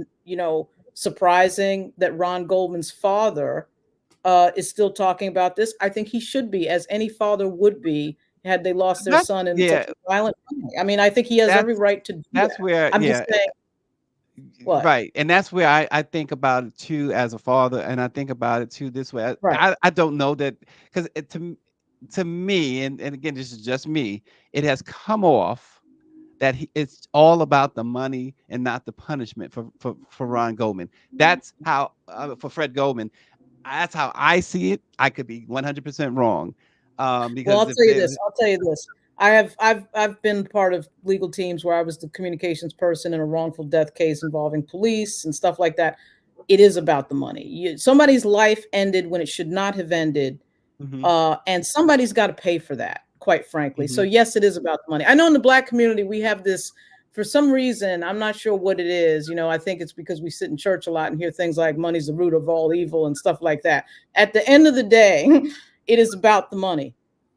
surprising that Ron Goldman's father is still talking about this. I think he should be, as any father would be, had they lost their son in such a violent way. I mean, I think he has every right to do that's that. where I'm just saying, what? Right. And that's where I think about it too as a father, and I think about it too this way. Right. I don't know that, because to me, and again, this is just me, it has come off that it's all about the money and not the punishment for Ron Goldman. That's how for Fred Goldman. That's how I see it. I could be 100% wrong. Because well, I'll tell you this. I've been part of legal teams where I was the communications person in a wrongful death case involving police and stuff like that. It is about the money. Somebody's life ended when it should not have ended, and somebody's got to pay for that, quite frankly. So yes, it is about the money. I know in the Black community we have this, for some reason, I'm not sure what it is. I think it's because we sit in church a lot and hear things like money's the root of all evil and stuff like that. At the end of the day, it is about the money.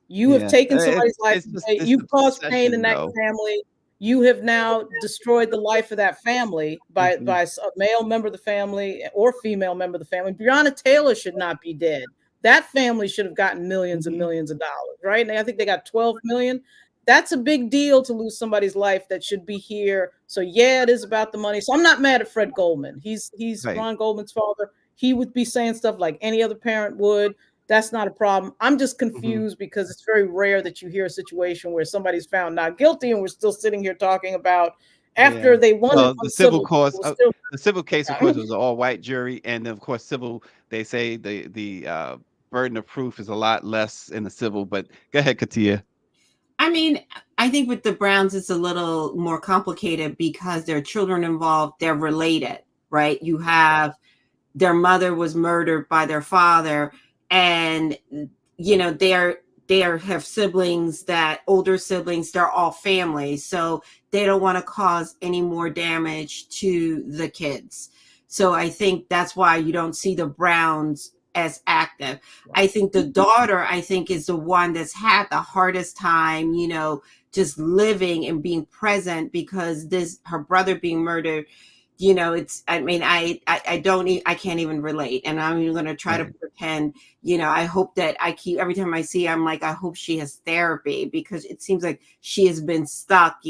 You have taken somebody's life. You've caused pain in that family. You have now destroyed the life of that family by a male member of the family or female member of the family. Breonna Taylor should not be dead. That family should have gotten millions and millions of dollars, right? And I think they got 12 million. That's a big deal to lose somebody's life that should be here. So yeah, it is about the money. So I'm not mad at Fred Goldman. He's right. Ron Goldman's father. He would be saying stuff like any other parent would. That's not a problem. I'm just confused because it's very rare that you hear a situation where somebody's found not guilty and we're still sitting here talking about after they won the civil case, of course, was an all-white jury, and of course, civil. They say the burden of proof is a lot less in the civil. But go ahead, Katia. I mean, I think with the Browns, it's a little more complicated because there are children involved. They're related, right? You have their mother was murdered by their father, and they have siblings, older siblings. They're all family, so they don't want to cause any more damage to the kids. So I think that's why you don't see the Browns as active. I think the daughter, is the one that's had the hardest time, just living and being present, because her brother being murdered, I can't even relate. And I'm even going to try to pretend, I hope that every time I see her, I'm like, I hope she has therapy, because it seems like she has been stuck,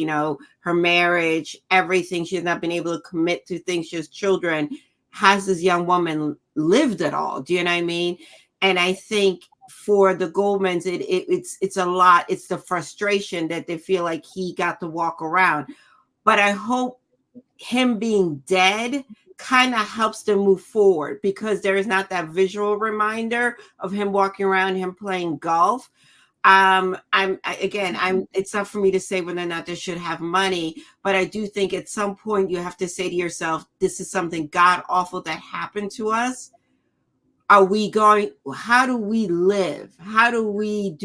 her marriage, everything. She has not been able to commit to things. She has children. Has this young woman lived at all? Do you know what I mean? And I think for the Goldmans, it's a lot. It's the frustration that they feel like he got to walk around. But I hope him being dead kind of helps them move forward, because there is not that visual reminder of him walking around, him playing golf. It's not for me to say whether or not they should have money, but I do think at some point you have to say to yourself, this is something god awful that happened to us. How do we live? How do we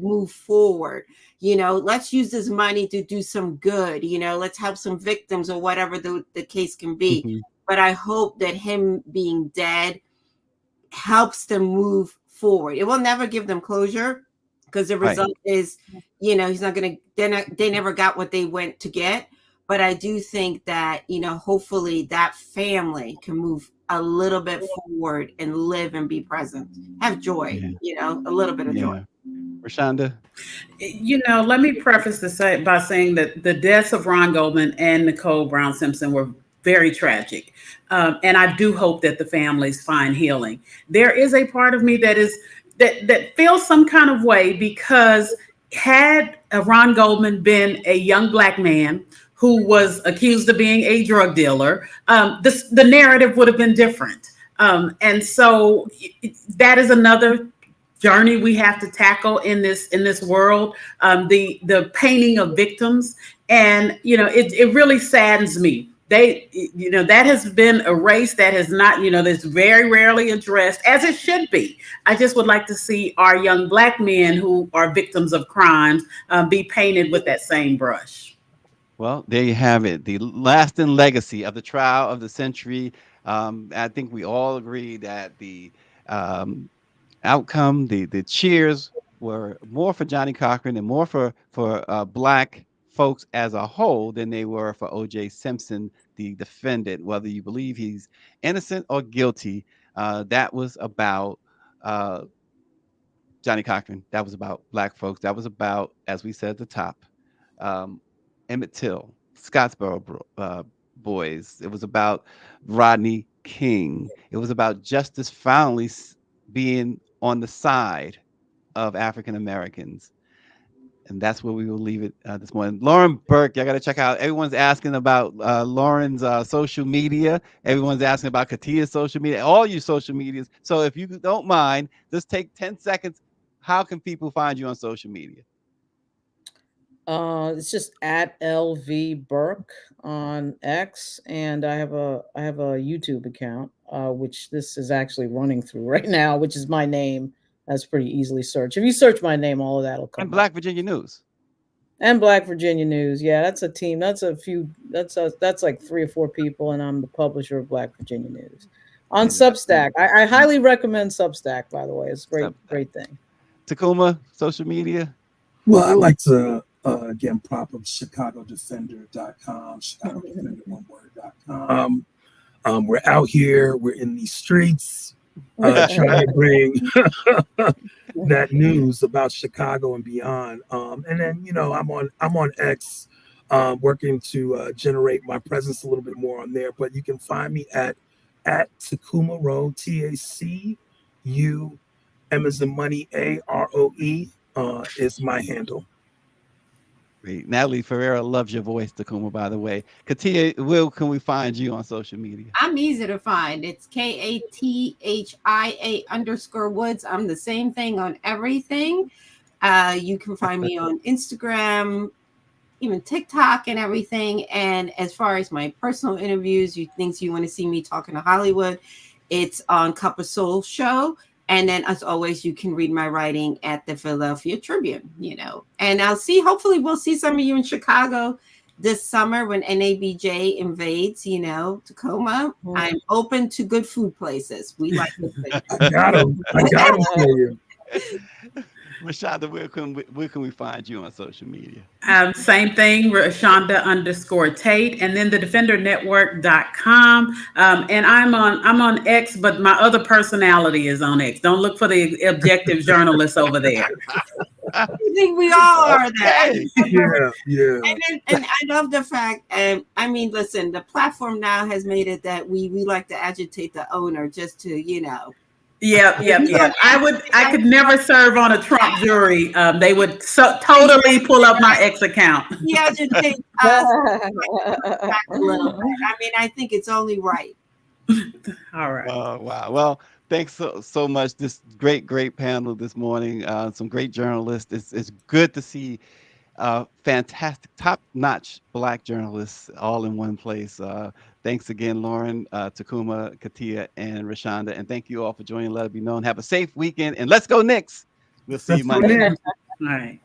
move forward? Let's use this money to do some good, let's help some victims or whatever the case can be. But I hope that him being dead helps them move forward. It will never give them closure, because the result is, he's not going to, they never got what they went to get. But I do think that, hopefully that family can move a little bit forward and live and be present, have joy, a little bit of joy. Rashonda? Let me preface this by saying that the deaths of Ron Goldman and Nicole Brown Simpson were very tragic. And I do hope that the families find healing. There is a part of me that feels some kind of way, because had Ron Goldman been a young Black man who was accused of being a drug dealer, the narrative would have been different. And so that is another journey we have to tackle in this world, the painting of victims. And, it really saddens me that has been a race that has not, that's very rarely addressed, as it should be. I just would like to see our young Black men who are victims of crimes be painted with that same brush. Well, there you have it. The lasting legacy of the trial of the century. I think we all agree that the um, outcome, the cheers were more for Johnny Cochran and more for Black folks as a whole than they were for O.J. Simpson, the defendant. Whether you believe he's innocent or guilty, that was about Johnny Cochran. That was about Black folks. That was about, as we said at the top, um, Emmett Till, Scottsboro boys. It was about Rodney King. It was about justice finally being on the side of African Americans. And that's where we will leave it this morning. Lauren Burke, y'all got to check out. Everyone's asking about Lauren's social media. Everyone's asking about Katia's social media, all your social medias. So if you don't mind, just take 10 seconds. How can people find you on social media? It's just at LV Burke on X, and I have a YouTube account, which this is actually running through right now, which is my name. That's pretty easily searched. If you search my name, all of that will come. And Black Virginia News. And Black Virginia News. Yeah, that's a team. That's a few. That's like 3 or 4 people, and I'm the publisher of Black Virginia News on Substack. I highly recommend Substack. By the way, it's a great thing. Tacoma social media. Well, I like to again prop up ChicagoDefender.com, ChicagoDefender1word.com. We're out here. We're in these streets. Trying to bring that news about Chicago and beyond. And then, I'm on X, working to generate my presence a little bit more on there. But you can find me at Tacuma Road, TACU, M as in money, AROE is my handle. Great. Natalie Ferreira loves your voice, Tacoma, by the way. Katia, where can we find you on social media? I'm easy to find. It's KATHIA_Woods. I'm the same thing on everything. You can find me on Instagram, even TikTok and everything. And as far as my personal interviews, things you want to see me talking to Hollywood, it's on Cup of Soul show. And then, as always, you can read my writing at the Philadelphia Tribune, And hopefully we'll see some of you in Chicago this summer when NABJ invades, Tacoma. I'm open to good food places. We like good food. I got them for you. Rashonda, where can we find you on social media? Same thing, Rashonda_Tate, and then the defendernetwork.com. And I'm on X, but my other personality is on X. Don't look for the objective journalists over there. I think we all are that. Yeah. And I love the fact, listen, the platform now has made it that we like to agitate the owner just to, Yeah. I could never serve on a Trump jury. They would totally pull up my X account. Yeah, just take us back a little bit. I think it's only right. All right. Wow. Well, thanks so much. This great panel this morning. Some great journalists. It's good to see fantastic, top-notch Black journalists all in one place. Thanks again, Lauren, Tacuma, Katia, and Rashonda. And thank you all for joining Let It Be Known. Have a safe weekend. And let's go Knicks. We'll see you Monday. All right.